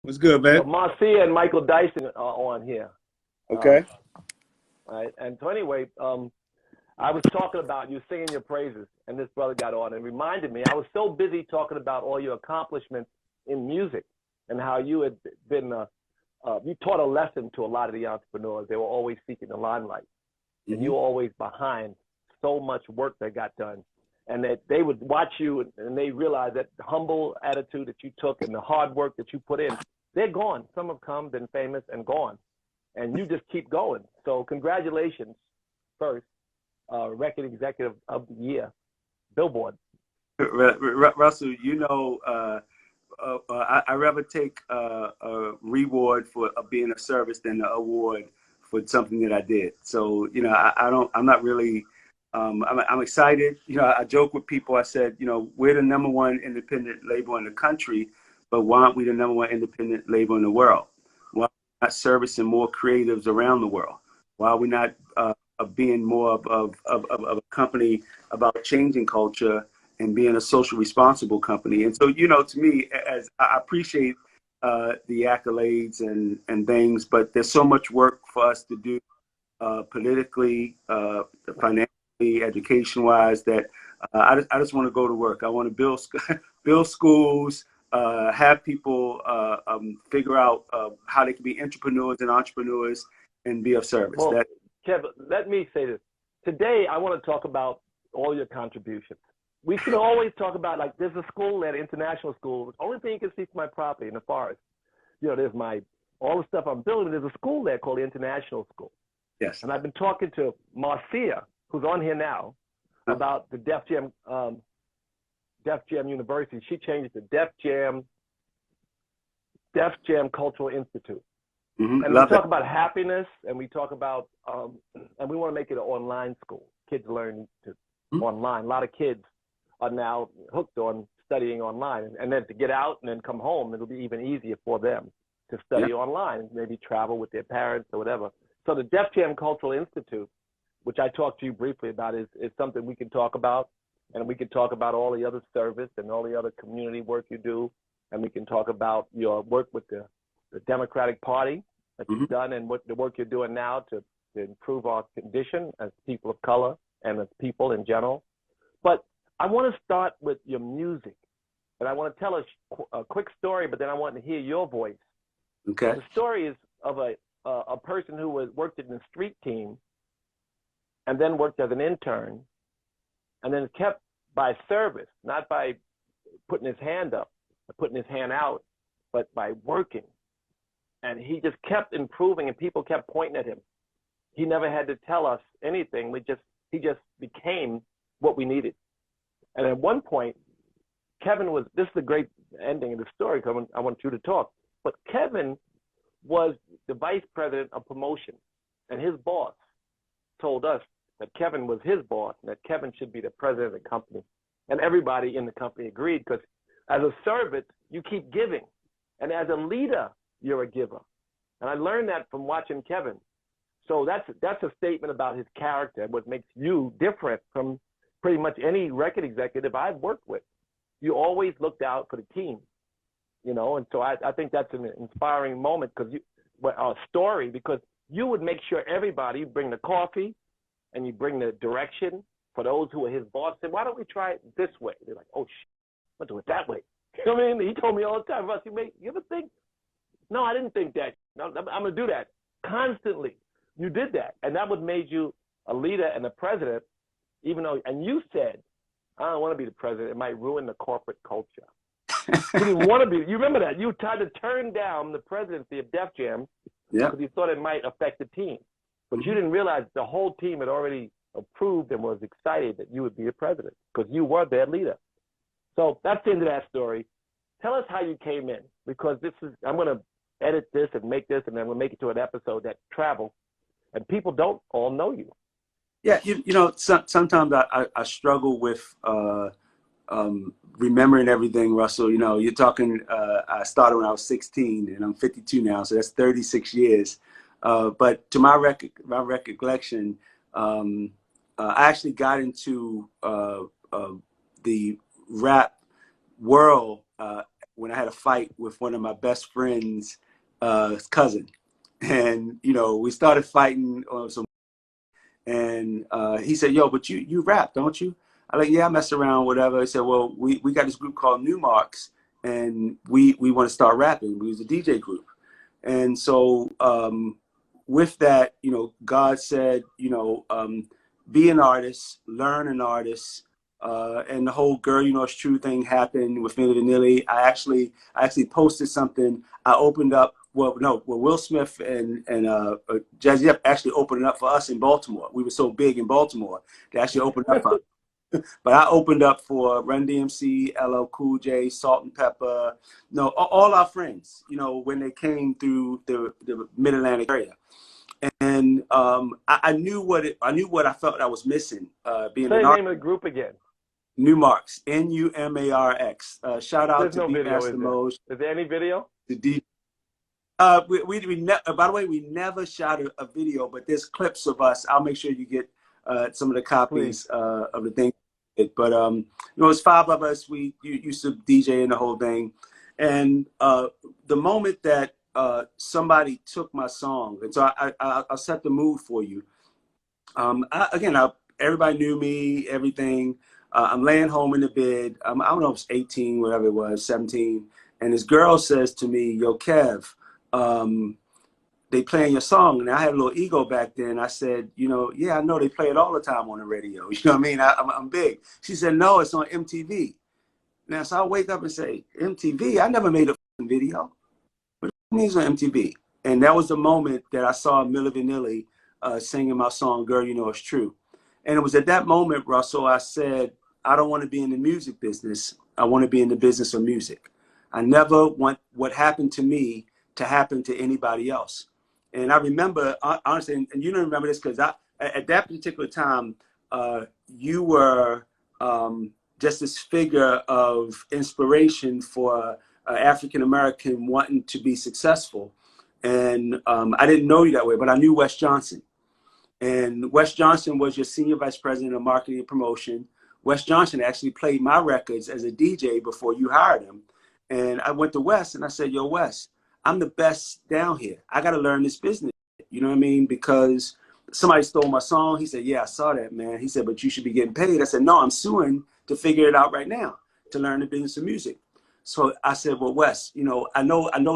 What's good, So man? Marcia and Michael Dyson are on here. Um, Okay. right. And so anyway, I was talking about you singing your praises, and this brother got on and reminded me. I was so busy talking about all your accomplishments in music and how you had been, you taught a lesson to a lot of the entrepreneurs. They were always seeking the limelight, and you Hmm. were always behind so much work that got done. And that they would watch you and they realize that the humble attitude that you took and the hard work that you put in, they're gone. Some have come, been famous, and gone. And you just keep going. So congratulations, first, record executive of the year, Billboard. Russell, I rather take a reward for being of service than an award for something that I did. So, I don't, I'm not really, I'm excited. I joke with people. I said, we're the number one independent label in the country, but why aren't we the number one independent label in the world? Why are we not servicing more creatives around the world? Why are we not being more of a company about changing culture and being a social responsible company? And so, to me, as I appreciate the accolades and things, but there's so much work for us to do politically, financially, education-wise, that I just want to go to work. I want to build build schools, have people figure out how they can be entrepreneurs and entrepreneurs and be of service. Well, That Kevin, let me say this. Today, I want to talk about all your contributions. We can always talk about, like, there's a school at International School. The only thing you can see from my property in the forest, there's all the stuff I'm building. There's a school there called the International School. yes. And I've been talking to Marcia, who's on here now, about the Def Jam University. She changed it to Def Jam Cultural Institute. And we Love talk that. about happiness, and we talk about, and we want to make it an online school. Kids learn online. A lot of kids are now hooked on studying online, and then to get out and then come home, it'll be even easier for them to study online, maybe travel with their parents or whatever. So the Def Jam Cultural Institute, which I talked to you briefly about, is something we can talk about, and we can talk about all the other service and all the other community work you do, and we can talk about your work with the Democratic Party that you've done and what the work you're doing now to improve our condition as people of color and as people in general. But I want to start with your music, and I want to tell a quick story, but then I want to hear your voice. Okay. The story is of a person who worked in the street team and then worked as an intern and then kept by service, not by putting his hand up or putting his hand out, but by working. And he just kept improving, and people kept pointing at him. He never had to tell us anything. He just became what we needed. And at one point, this is the great ending of the story, because I want you to talk. But Kevin was the vice president of promotion, and his boss told us that Kevin was his boss and that Kevin should be the president of the company. And everybody in the company agreed, because as a servant, you keep giving. And as a leader, you're a giver. And I learned that from watching Kevin. So that's a statement about his character and what makes you different from pretty much any record executive I've worked with. You always looked out for the team, and so I think that's an inspiring moment, story, because you would make sure everybody, you bring the coffee and you bring the direction for those who are his boss. Say, why don't we try it this way? They're like, oh, I'll do it that way. You know what I mean? He told me all the time, Russ, you ever think? No, I didn't think that. No, I'm going to do that constantly. You did that. And that would made you a leader and a president, and you said, I don't want to be the president. It might ruin the corporate culture. You didn't want to be. You remember that. You tried to turn down the presidency of Def Jam because you thought it might affect the team. But you didn't realize the whole team had already approved and was excited that you would be the president because you were their leader. So that's the end of that story. Tell us how you came in, because I'm going to edit this and make this, and then we'll make it to an episode that travels, and people don't all know you. Yeah, sometimes I struggle with remembering everything, Russell. You're talking, I started when I was 16, and I'm 52 now, so that's 36 years. But to my recollection, I actually got into the rap world when I had a fight with one of my best friends' cousin. And, you know, we started fighting on some, and he said, yo, but you rap, don't you? I like, yeah, I mess around, whatever. He said, well, we got this group called Newmarks, and we want to start rapping. We was a DJ group. And so with that, you know, God said, you know, be an artist, learn an artist. And the whole "Girl, You Know It's True" thing happened with Milli Vanilli. I actually posted something. I opened up. Well, no, well, Will Smith and Jazzy Jeff actually opened it up for us in Baltimore. We were so big in Baltimore, they actually opened up for us. But I opened up for Run DMC, LL Cool J, Salt and Pepper, no, all our friends, you know, when they came through the Mid-Atlantic area. And I knew what I felt I was missing, being Say an the artist. name of the group again. Newmarks, Numarx. Shout out There's to no video, Beatmaster is there? Moj. Is there any video? The D. By the way, we never shot a video, but there's clips of us. I'll make sure you get some of the copies of the thing. But you know, it's 5 of us. We used to DJ in the whole thing, and the moment that somebody took my song, and so I'll set the mood for you. Everybody knew me, everything. I'm laying home in the bed. I don't know if it's 18, whatever it was, 17. And this girl says to me, yo, Kev, they playing your song. And I had a little ego back then. I said, you know, yeah, I know they play it all the time on the radio. You know what I mean? I'm big. She said, no, it's on MTV. Now, so I wake up and say, MTV? I never made a video. What means on MTV? And that was the moment that I saw Milli Vanilli singing my song, Girl, You Know It's True. And it was at that moment, Russell, I said, I don't want to be in the music business. I want to be in the business of music. I never want what happened to me to happen to anybody else. And I remember, honestly, and you don't remember this because at that particular time, you were just this figure of inspiration for African-American wanting to be successful. And I didn't know you that way, but I knew Wes Johnson. And Wes Johnson was your senior vice president of marketing and promotion. Wes Johnson actually played my records as a DJ before you hired him. And I went to Wes and I said, yo, Wes, I'm the best down here. I got to learn this business. You know what I mean? Because somebody stole my song. He said, yeah, I saw that, man. He said, but you should be getting paid. I said, no, I'm suing to figure it out right now, to learn the business of music. So I said, well, Wes, you know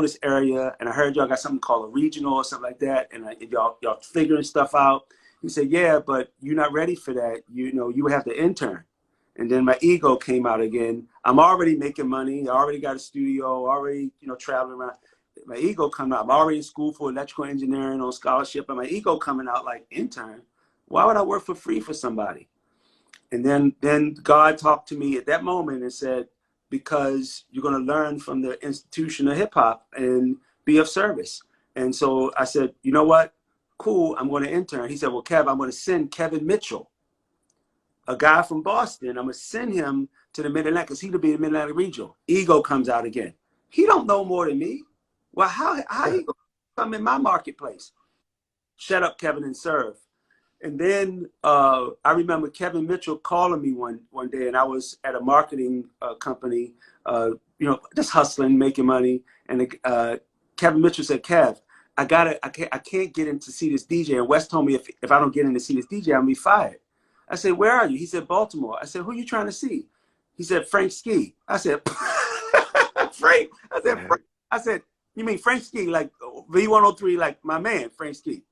this area, and I heard y'all got something called a regional or something like that, and y'all figuring stuff out. He said, yeah, but you're not ready for that. You know, you would have to intern. And then my ego came out again. I'm already making money. I already got a studio, already, you know, traveling around. My ego coming out. I'm already in school for electrical engineering on scholarship, and my ego coming out like, intern? Why would I work for free for somebody? And then God talked to me at that moment and said, because you're going to learn from the institution of hip hop and be of service. And so I said, you know what? Cool, I'm going to intern. He said, well, Kev, I'm going to send Kevin Mitchell, a guy from Boston. I'm going to send him to the Mid-Atlantic because he'll be in the Mid-Atlantic region. Ego comes out again. He don't know more than me. Well, how he going to come in my marketplace? Shut up, Kevin, and serve. And then I remember Kevin Mitchell calling me one day, and I was at a marketing company, you know, just hustling, making money. And Kevin Mitchell said, Kev, I can't get in to see this DJ. And Wes told me if I don't get in to see this DJ, I'm gonna be fired. I said, where are you? He said, Baltimore. I said, who are you trying to see? He said, Frank Ski. I said, Frank. I said, Frank. I said, you mean Frank Ski, like V103, like my man, Frank Ski.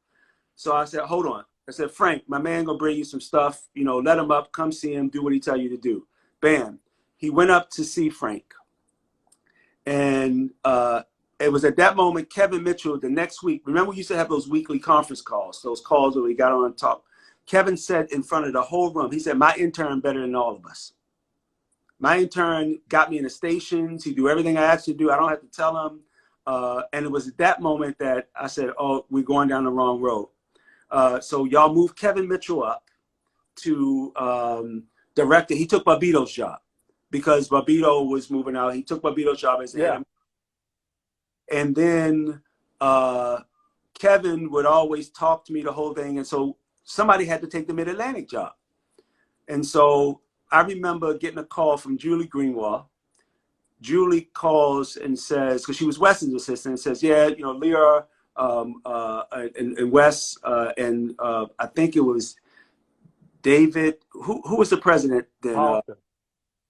So I said, hold on. I said, Frank, my man gonna bring you some stuff. You know, let him up, come see him, do what he tell you to do. Bam. He went up to see Frank. And it was at that moment, Kevin Mitchell, the next week, remember we used to have those weekly conference calls, those calls where we got on and talk. Kevin said in front of the whole room, he said, my intern better than all of us. My intern got me in the stations. He do everything I asked him to do. I don't have to tell him. And it was at that moment that I said, oh, we're going down the wrong road. So y'all moved Kevin Mitchell up to director. He took Barbito's job because Barbito was moving out. He took Barbito's job as AM. And then Kevin would always talk to me the whole thing. And so somebody had to take the Mid-Atlantic job. And so I remember getting a call from Julie Greenwald Julie calls and says, because she was Wes's assistant, and says, yeah, you know, Leah and Wes and I think it was David, who was the president then? Halston.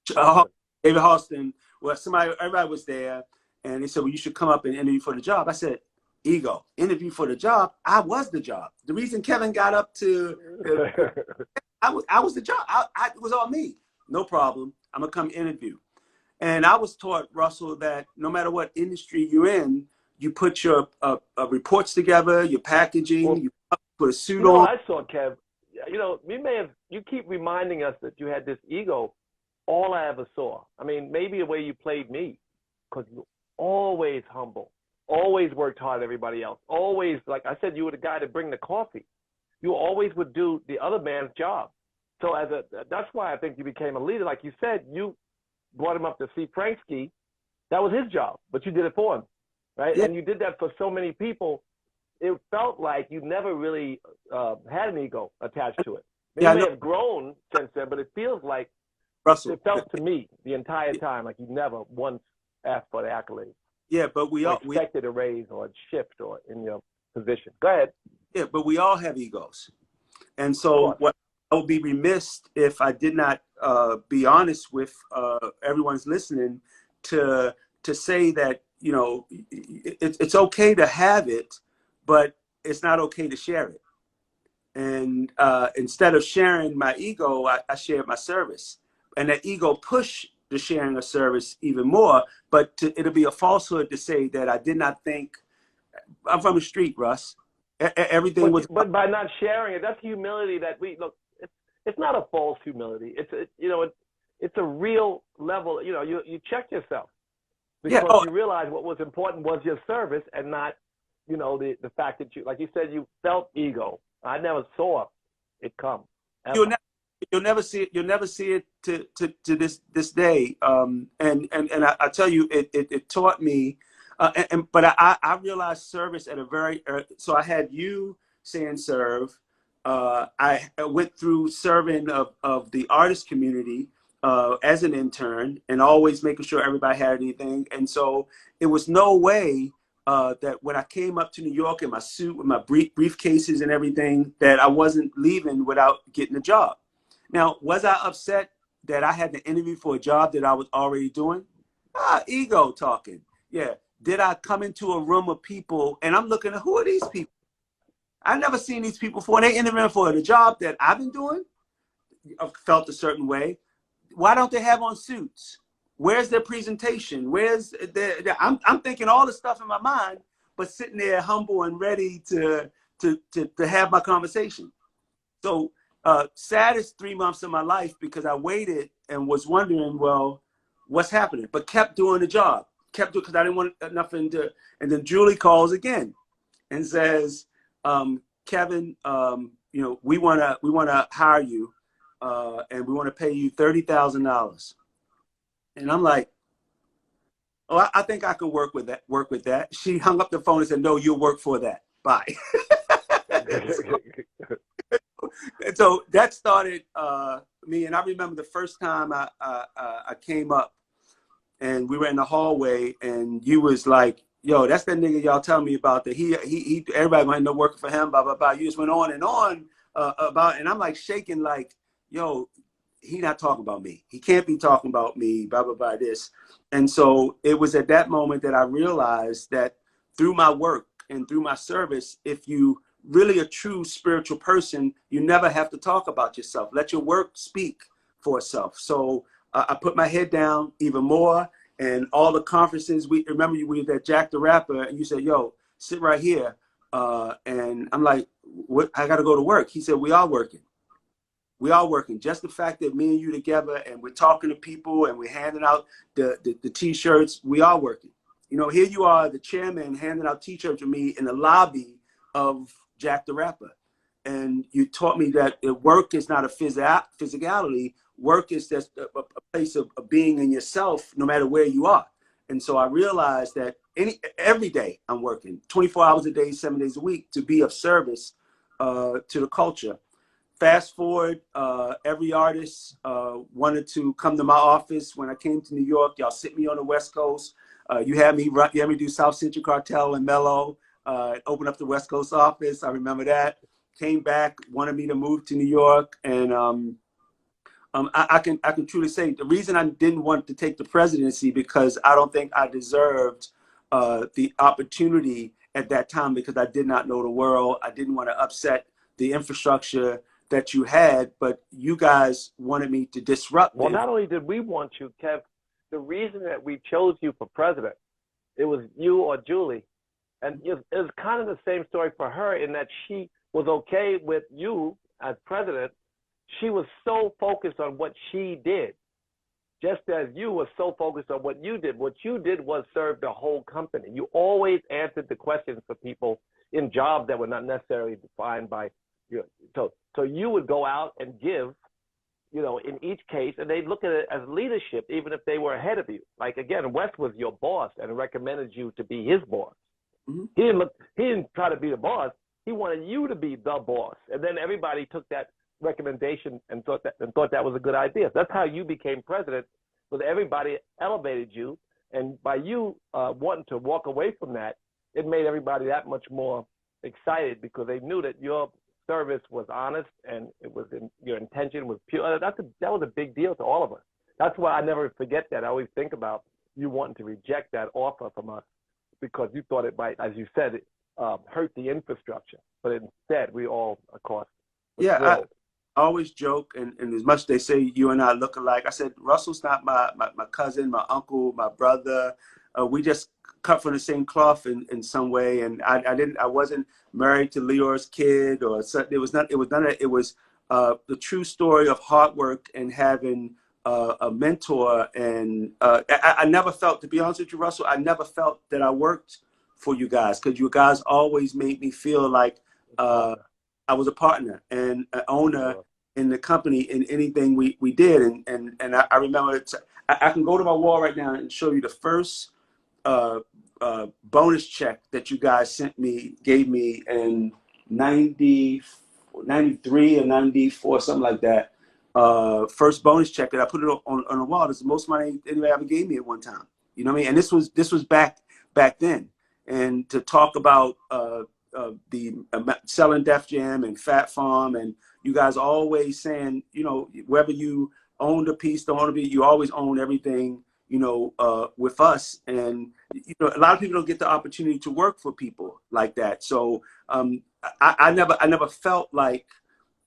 Halston. David Halston. Well, everybody was there, and they said, well, you should come up and interview for the job. I said, ego, interview for the job. I was the job. The reason Kevin got up to, I was the job. It was all me. No problem. I'm gonna come interview. And I was taught, Russell, that no matter what industry you're in, you put your reports together, your packaging, well, you put a suit on. I saw, Kev, you know, you keep reminding us that you had this ego. All I ever saw. I mean, maybe the way you played me, because you always humble, always worked hard, everybody else. Always, like I said, you were the guy to bring the coffee. You always would do the other man's job. So that's why I think you became a leader. Like you said, you brought him up to see Franksky. That was his job, but you did it for him, right? Yeah. And you did that for so many people. It felt like you never really had an ego attached to it. Maybe you may have grown since then, but it feels like Russell, it felt to me the entire time like you never once asked for the accolade. Yeah, but we all expected a raise or a shift or in your position. Go ahead. Yeah, but we all have egos, and so what I would be remiss if I did not be honest with everyone's listening to say that, you know, it's okay to have it, but it's not okay to share it. And instead of sharing my ego, I shared my service. And that ego pushed the sharing of service even more. But it'll be a falsehood to say that I did not think. I'm from the street, Russ. Everything was. But by not sharing it, that's humility. That we look. It's not a false humility. It's a real level. You know, you check yourself because you realize what was important was your service and not, you know, the fact that you, like you said, you felt ego. I never saw it come. You'll never see it. You'll never see it to this day. And I tell you, it taught me. But I realized service at a very. So I had you saying serve. I went through serving of the artist community as an intern, and always making sure everybody had anything. And so it was no way that when I came up to New York in my suit with my briefcases and everything, that I wasn't leaving without getting a job. Now, was I upset that I had to interview for a job that I was already doing? Ego talking. Yeah. Did I come into a room of people and I'm looking at, who are these people? I've never seen these people before. They interviewing for the job that I've been doing. I felt a certain way. Why don't they have on suits? Where's their presentation? Where's I'm thinking all the stuff in my mind, but sitting there humble and ready to have my conversation. So saddest 3 months of my life, because I waited and was wondering, well, what's happening? But kept doing the job. Kept doing, because I didn't want nothing to. And then Julie calls again and says, Kevin, you know, we wanna hire you, and we want to pay you $30,000. And I'm like, oh, I think I can work with that. She hung up the phone and said, no, you'll work for that. Bye. And so that started me. And I remember the first time I came up and we were in the hallway and you was like, yo, that's that nigga y'all tell me about, that he everybody might know working for him, blah, blah, blah. You just went on and on about, and I'm like shaking like, yo, he not talking about me. He can't be talking about me, blah, blah, blah, this. And so it was at that moment that I realized that through my work and through my service, if you really a true spiritual person, you never have to talk about yourself. Let your work speak for itself. So I put my head down even more, and all the conferences, we were at Jack the Rapper, and you said, yo, sit right here. And I'm like, what? I got to go to work. He said, we are working. We are working. Just the fact that me and you together and we're talking to people and we're handing out the T-shirts, we are working. You know, here you are, the chairman, handing out T-shirts to me in the lobby of Jack the Rapper. And you taught me that work is not a physicality. Work is just a place of being in yourself, no matter where you are. And so I realized that every day I'm working 24 hours a day, 7 days a week, to be of service to the culture. fast forward, every artist wanted to come to my office. When I came to New York, y'all sent me on the West Coast. You had me do South Central Cartel and Mello, open up the West Coast office. I remember that. Came back, wanted me to move to New York, and I can truly say the reason I didn't want to take the presidency because I don't think I deserved the opportunity at that time because I did not know the world. I didn't want to upset the infrastructure that you had, but you guys wanted me to disrupt. Well, not only did we want you, Kev, the reason that we chose you for president, it was you or Julie. And it was kind of the same story for her in that she was okay with you as president. She was so focused on what she did, just as you were so focused on what you did. What you did was serve the whole company. You always answered the questions for people in jobs that were not necessarily defined by you. So you would go out and give, in each case, and they'd look at it as leadership, even if they were ahead of you. Like, again, Wes was your boss and recommended you to be his boss. Mm-hmm. He didn't try to be the boss. He wanted you to be the boss. And then everybody took that recommendation and thought that was a good idea. That's how you became president, because everybody elevated you, and by you wanting to walk away from that, it made everybody that much more excited because they knew that your service was honest and your intention was pure. That was a big deal to all of us. That's why I never forget that. I always think about you wanting to reject that offer from us because you thought it might, as you said, hurt the infrastructure. But instead, we all, of course, I always joke, and as much as they say you and I look alike, I said, Russell's not my cousin, my uncle, my brother. We just cut from the same cloth in some way. And I wasn't married to Leor's kid or something. It was the true story of hard work and having a mentor. And I never felt, to be honest with you, Russell, I never felt that I worked for you guys because you guys always made me feel like I was a partner and an owner in the company in anything we did. And I remember I can go to my wall right now and show you the first bonus check that you guys gave me in 93 or 94, something like that. First bonus check that I put it on the wall. This is the most money anybody ever gave me at one time. You know what I mean? And this was back then. And to talk about the selling Def Jam and Fat Farm, and you guys always saying, whether you owned a piece, don't own a piece, you always own everything, with us. And, a lot of people don't get the opportunity to work for people like that. So I never felt like,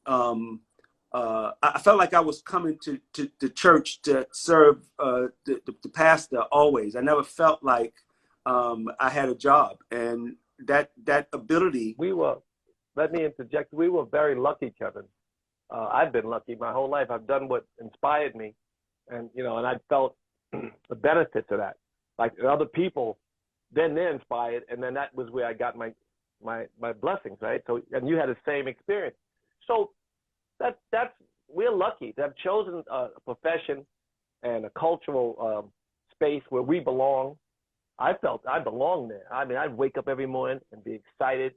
I felt like I was coming to the church to serve the pastor always. I never felt like I had a job, and that ability. Let me interject. We were very lucky, Kevin. I've been lucky my whole life. I've done what inspired me, and and I felt the benefits of that. Like other people, then they're inspired, and then that was where I got my blessings, right? So, and you had the same experience. So we're lucky to have chosen a profession and a cultural space where we belong. I felt I belonged there. I mean, I'd wake up every morning and be excited.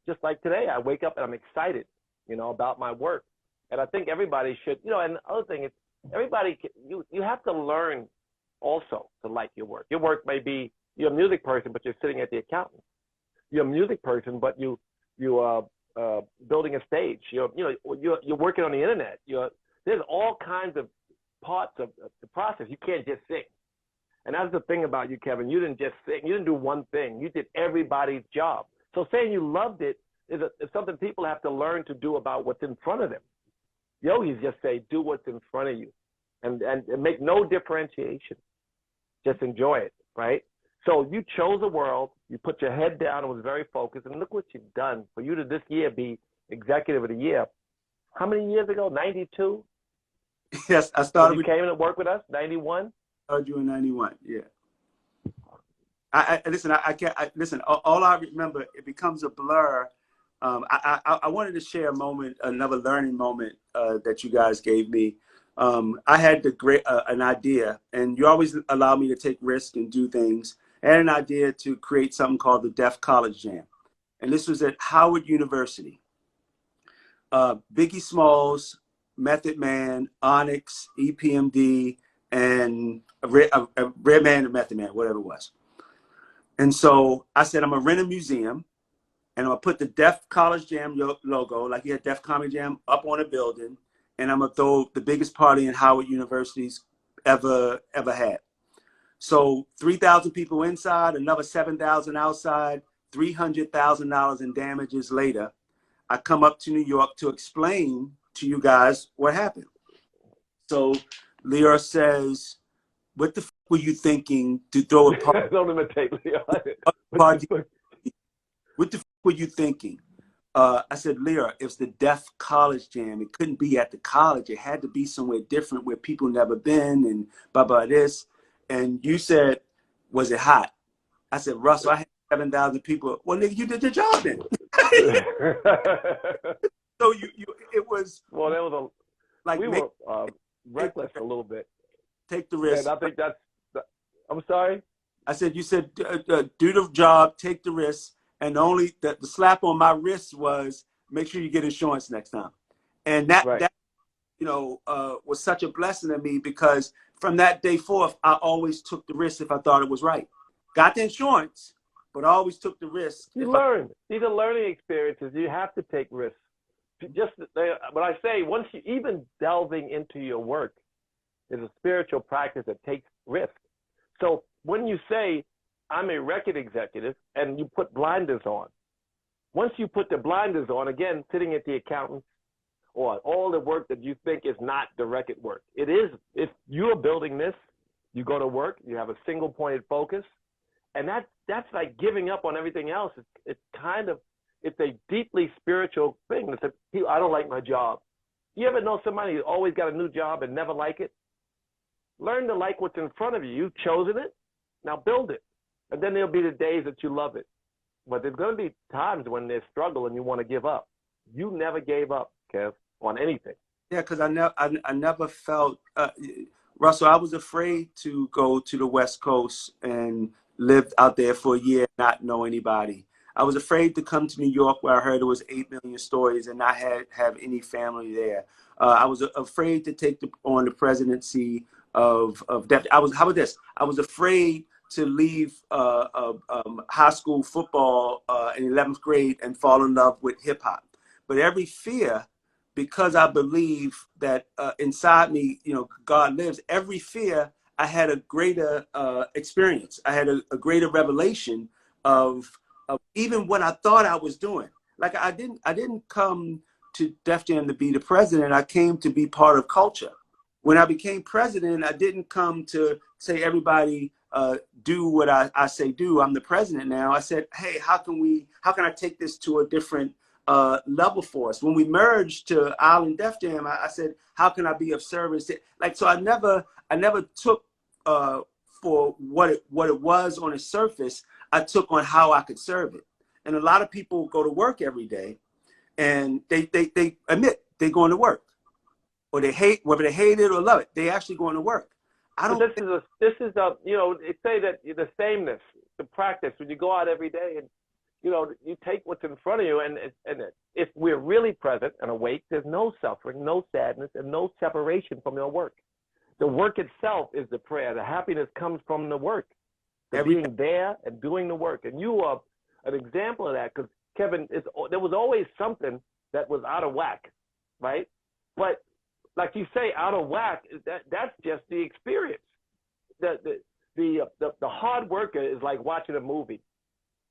Just like today, I wake up and I'm excited, about my work. And I think everybody should, and the other thing is you have to learn also to like your work. Your work may be, you're a music person, but you're sitting at the accountant. You're a music person, but you are building a stage. You're working on the internet. There's all kinds of parts of the process. You can't just sing. And that's the thing about you, Kevin. You didn't just sing. You didn't do one thing. You did everybody's job. So saying you loved it is something people have to learn to do about what's in front of them. Yogis just say, do what's in front of you and make no differentiation. Just enjoy it, right? So you chose a world. You put your head down and was very focused. And look what you've done. For you to this year be executive of the year. How many years ago? 92? Yes, I started. So you came in to work with us, 91? Started you in 91, yeah. I can't listen. All I remember, it becomes a blur. I wanted to share another learning moment that you guys gave me. I had an idea, and you always allow me to take risks and do things. I had an idea to create something called the Deaf College Jam, and this was at Howard University. Biggie Smalls, Method Man, Onyx, EPMD, and a Redman and Method Man, whatever it was. And so I said, I'm gonna rent a museum, and I'm gonna put the Def College Jam logo, like you had Def Comedy Jam, up on a building, and I'm gonna throw the biggest party in Howard University's ever had. So 3,000 people inside, another 7,000 outside, $300,000 in damages later. I come up to New York to explain to you guys what happened. So Lear says, what the f were you thinking to throw a party? Don't imitate Leo. What the f were you thinking? I said, Lear, it's the Def College Jam. It couldn't be at the college. It had to be somewhere different where people never been and blah, blah, this. And you said, was it hot? I said, Russell, I had 7,000 people. Well, nigga, you did your job then. So it was. Well, that was like we were reckless a little bit. Take the risk. And I think that's. I'm sorry. I said, you said do the job, take the risk, and the slap on my wrist was make sure you get insurance next time, and that was such a blessing to me because from that day forth, I always took the risk if I thought it was right. Got the insurance, but I always took the risk. You learn. These are learning experiences. You have to take risks. Just when I say once you even delving into your work is a spiritual practice that takes risk. So when you say I'm a record executive and you put blinders on, once you put the blinders on, again, sitting at the accountant or all the work that you think is not the record work, it is. If you're building this, you go to work, you have a single pointed focus, and that's like giving up on everything else. It's a deeply spiritual thing. It's I don't like my job. You ever know somebody who always got a new job and never like it? Learn to like what's in front of you. You've chosen it. Now build it. And then there'll be the days that you love it. But there's going to be times when there's struggle and you want to give up. You never gave up, Kev, on anything. Yeah, because I never felt, Russell, I was afraid to go to the West Coast and live out there for a year, not know anybody. I was afraid to come to New York where I heard there was 8 million stories and not have any family there. I was afraid to take on the presidency of how about this? I was afraid to leave high school football in 11th grade and fall in love with hip hop. But every fear, because I believe that inside me, God lives, every fear, I had a greater experience. I had a greater revelation of even what I thought I was doing. Like I didn't come to Def Jam to be the president. I came to be part of culture. When I became president, I didn't come to say everybody do what I say do. I'm the president now. I said, hey, how can I take this to a different level for us? When we merged to Island Def Jam, I said, how can I be of service? So I never took for what it was on the surface. I took on how I could serve it. And a lot of people go to work every day and they admit they're going to work. Or they hate, whether they hate it or love it, they actually going to work. I don't. This is a they say that the sameness, the practice when you go out every day and you take what's in front of you, and if we're really present and awake, there's no suffering, no sadness, and no separation from your work. The work itself is the prayer. The happiness comes from the work, being there and doing the work. And you are an example of that because Kevin, there was always something that was out of whack, right? But like you say, out of whack, that's just the experience. The hard worker is like watching a movie.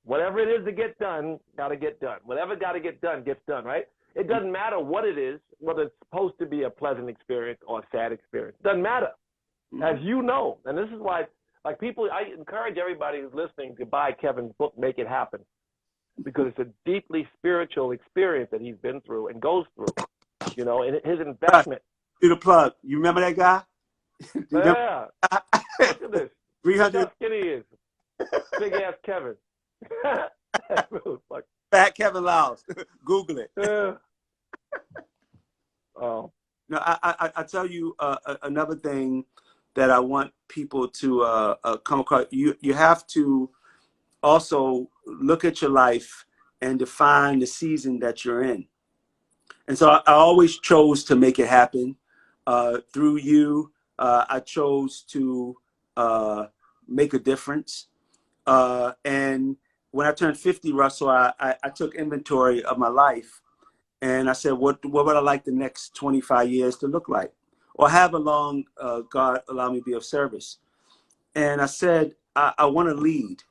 Whatever it is to get done, got to get done. Whatever got to get done, gets done, right? It doesn't matter what it is, whether it's supposed to be a pleasant experience or a sad experience. It doesn't matter. As you know, and this is why, like people, I encourage everybody who's listening to buy Kevin's book, Make It Happen, because it's a deeply spiritual experience that he's been through and goes through, and his investment. Do the plug. You remember that guy? Yeah. Look at this. 300. How skinny he is. Big ass Kevin. Fat Kevin Lyles. Google it. Yeah. Oh. No, I tell you another thing that I want people to come across. You have to also look at your life and define the season that you're in. And so I always chose to make it happen. Through you, I chose to make a difference. And when I turned 50, Russell, I took inventory of my life, and I said, what would I like the next 25 years to look like? Or however long God allow me to be of service. And I said, I want to lead.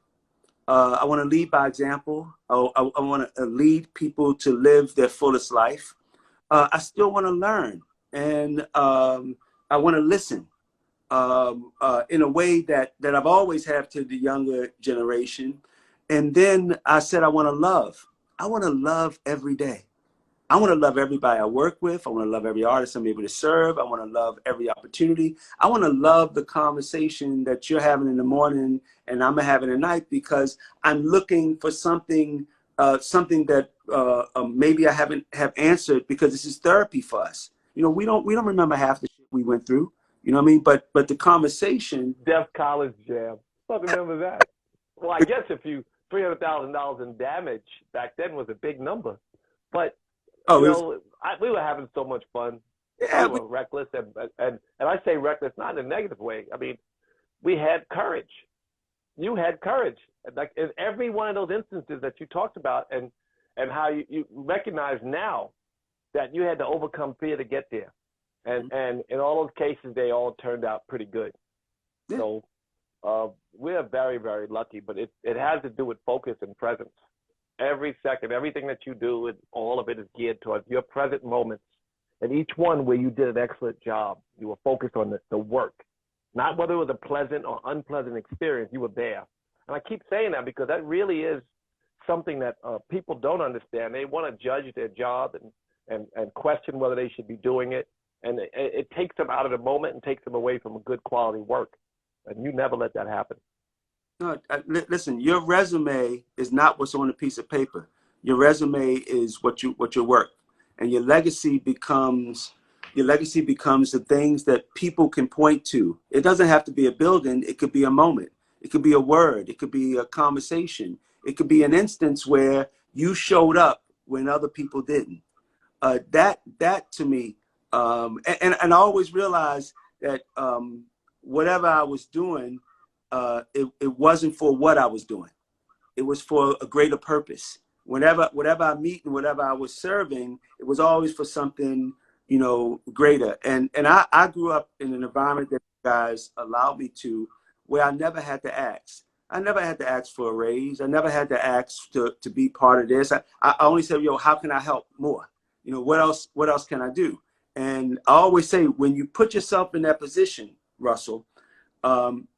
I want to lead by example. I want to lead people to live their fullest life. I still want to learn, and I want to listen in a way that I've always have to the younger generation. And then I said, I want to love. I want to love every day. I want to love everybody I work with. I want to love every artist I'm able to serve. I want to love every opportunity. I want to love the conversation that you're having in the morning and I'm having at night, because I'm looking for something, something that maybe I haven't have answered, because this is therapy for us. You know, we don't remember half the shit we went through. You know what I mean? But the conversation. Def College Jam. I remember that. Well, I guess if you $300,000 in damage back then was a big number, but Oh, you it was, know, we were having so much fun. yeah. We were reckless, and I say reckless not in a negative way. I mean, we had courage. You had courage. Like in every one of those instances that you talked about, and how you recognize now that you had to overcome fear to get there. And in all those cases, they all turned out pretty good. Yeah. So we are very, very lucky, but it has to do with focus and presence. Every second, everything that you do, all of it is geared towards your present moments. And each one where you did an excellent job, you were focused on the work, not whether it was a pleasant or unpleasant experience, you were there. And I keep saying that because that really is something that people don't understand. They want to judge their job and question whether they should be doing it. And it takes them out of the moment and takes them away from a good quality work. And you never let that happen. No, listen, your resume is not what's on a piece of paper. Your resume is what your work, and your legacy becomes the things that people can point to. It doesn't have to be a building. It could be a moment. It could be a word. It could be a conversation. It could be an instance where you showed up when other people didn't. That to me, and I always realized that whatever I was doing, it wasn't for what I was doing. It was for a greater purpose. Whatever I meet and whatever I was serving, it was always for something, greater. And I grew up in an environment that you guys allowed me to, where I never had to ask. I never had to ask for a raise. I never had to ask to be part of this. I only said, how can I help more? What else can I do? And I always say, when you put yourself in that position, Russell,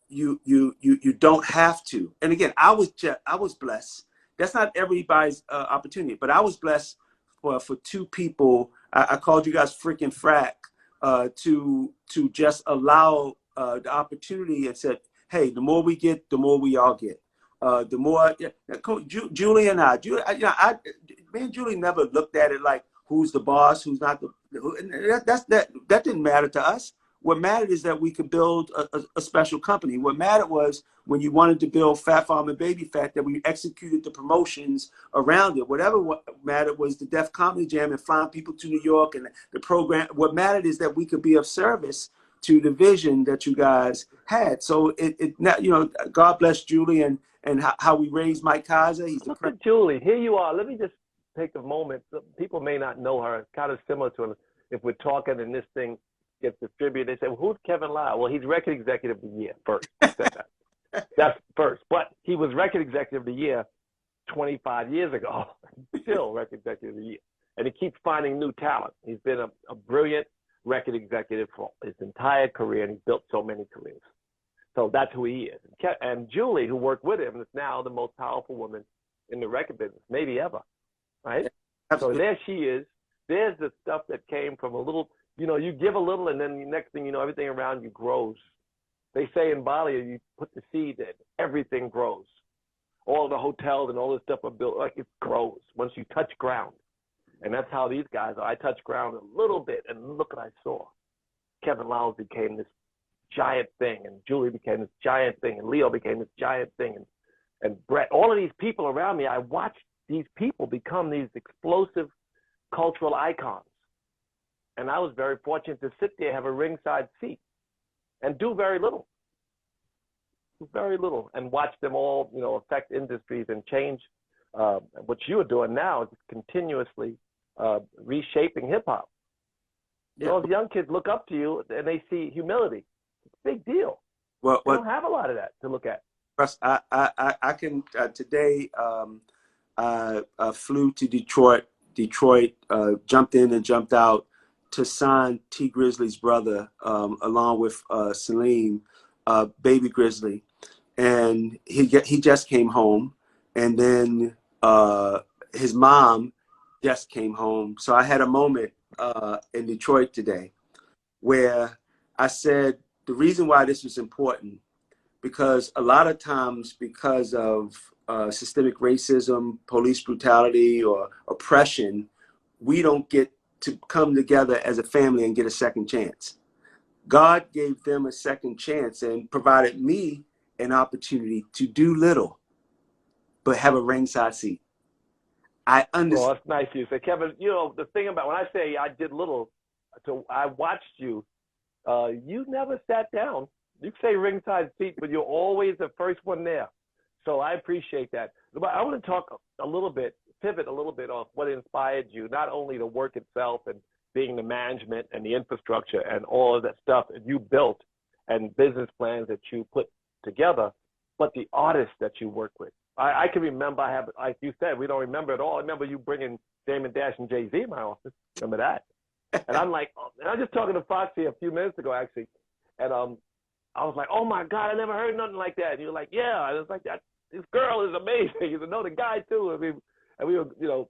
you don't have to. And again, I was blessed. That's not everybody's opportunity, but I was blessed for two people. I called you guys freaking frack, to just allow the opportunity, and said, hey, the more we get, the more we all get. The more, yeah, Julie and me and Julie never looked at it like who's the boss, who's not the. That didn't matter to us. What mattered is that we could build a special company. What mattered was when you wanted to build Fat Farm and Baby Fat, that we executed the promotions around it. What mattered was the Def Comedy Jam and flying people to New York and the program. What mattered is that we could be of service to the vision that you guys had. So God bless Julie and how we raised Mike Kaiser. He's the Look at Julie. Here you are. Let me just take a moment. People may not know her. It's kind of similar to if we're talking and this thing gets distributed. They say, well, who's Kevin Lyle? Well, he's record executive of the year first. Said that. That's first. But he was record executive of the year 25 years ago. Still record executive of the year. And he keeps finding new talent. He's been a brilliant record executive for his entire career, and he's built so many careers. So that's who he is. And Julie, who worked with him, is now the most powerful woman in the record business, maybe ever. Right? Absolutely. So there she is. There's the stuff that came from a little, you give a little, and then the next thing you know, everything around you grows. They say in Bali, you put the seed in, everything grows. All the hotels and all this stuff are built, like it grows once you touch ground. And that's how these guys are. I touched ground a little bit, and look what I saw. Kevin Lyle became this giant thing, and Julie became this giant thing, and Leo became this giant thing, and Brett. All of these people around me, I watched these people become these explosive cultural icons. And I was very fortunate to sit there, have a ringside seat, and do very little. And watch them all, affect industries and change. What you are doing now is continuously reshaping hip hop. Yeah. Those young kids look up to you and they see humility. It's a big deal. Well, they don't have a lot of that to look at. Russ, I can today. I flew to Detroit. Jumped in and jumped out to sign T Grizzly's brother, along with Salim, Baby Grizzly, and he just came home, and then his mom just came home. So I had a moment in Detroit today where I said the reason why this is important, because a lot of times because of systemic racism, police brutality, or oppression, we don't get to come together as a family and get a second chance. God gave them a second chance and provided me an opportunity to do little, but have a ringside seat. I understand. Well, that's nice of you. So, Kevin, the thing about when I say I did little, so I watched you. You never sat down. You say ringside seat, but you're always the first one there. So I appreciate that. But I want to talk a little bit, pivot a little bit off what inspired you, not only the work itself and being the management and the infrastructure and all of that stuff that you built and business plans that you put together, but the artists that you work with. I can remember, like you said, we don't remember it all. I remember you bringing Damon Dash and Jay-Z in my office. Remember that? And I'm like, and I was just talking to Foxy a few minutes ago, actually. And I was like, oh my God, I never heard nothing like that. And you were like, yeah. And it was like, this girl is amazing. He's another guy too. I mean, and we were,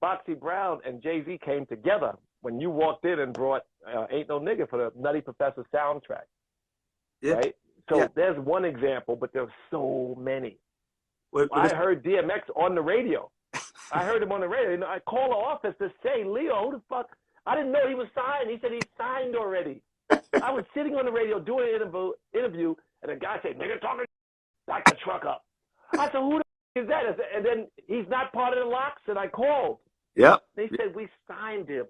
Foxy Brown and Jay-Z came together when you walked in and brought Ain't No Nigga for the Nutty Professor soundtrack. Yeah. Right? So there's one example, but there's so many. I heard DMX on the radio. I heard him on the radio. I called the office to say, Leo, who the fuck? I didn't know he was signed. He said he signed already. I was sitting on the radio doing an interview, and a guy said, nigga, talking, back the truck up. I said, who the fuck is that? And then he's not part of the locks, and I called. Yep. They said, we signed him.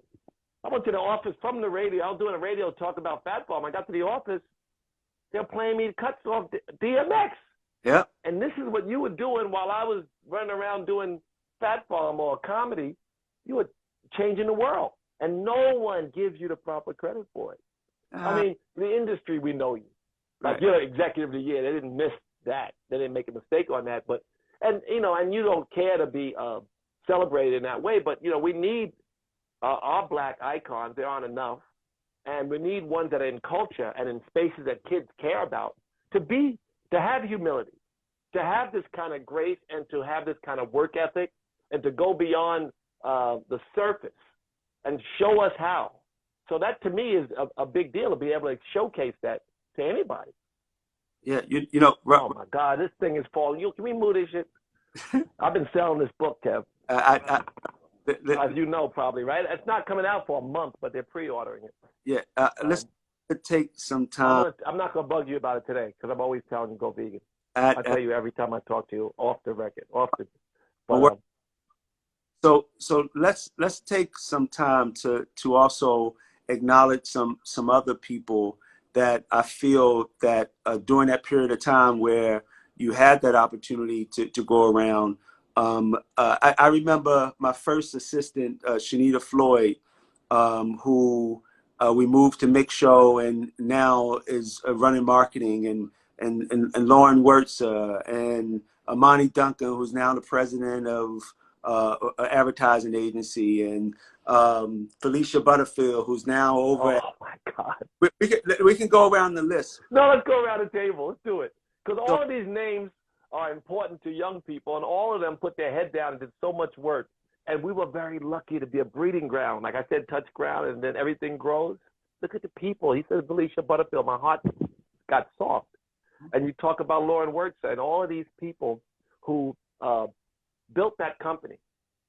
I went to the office from the radio. I was doing a radio talk about Fat Farm. I got to the office. They're playing me cuts off DMX. Yeah. And this is what you were doing while I was running around doing Fat Farm or comedy. You were changing the world. And no one gives you the proper credit for it. I mean, the industry, we know you. Like, you're executive of the year. They didn't miss that. They didn't make a mistake on that. But, and you don't care to be celebrated in that way. But, we need our black icons. There aren't enough. And we need ones that are in culture and in spaces that kids care about to have humility, to have this kind of grace and to have this kind of work ethic and to go beyond the surface and show us how. So that to me is a big deal to be able to showcase that to anybody. Yeah, oh my God, this thing is falling. Can we move this shit? I've been selling this book, Kev. As you know, probably, right? It's not coming out for a month, but they're pre-ordering it. Yeah, let's take some time. I'm not going to bug you about it today because I'm always telling you go vegan. I tell you every time I talk to you off the record, So let's take some time to also acknowledge some other people that I feel that during that period of time where you had that opportunity to go around. I remember my first assistant, Shanita Floyd, who we moved to Mix Show and now is running marketing, and Lauren Wertzer and Amani Duncan, who's now the president of an advertising agency, and Felicia Butterfield, who's now over. Oh my God! We can go around the list. No, let's go around the table. Let's do it because all of these names are important to young people, and all of them put their head down and did so much work. And we were very lucky to be a breeding ground. Like I said, touch ground, and then everything grows. Look at the people. He said, Felicia Butterfield, my heart got soft. And you talk about Lauren Wertzer and all of these people who built that company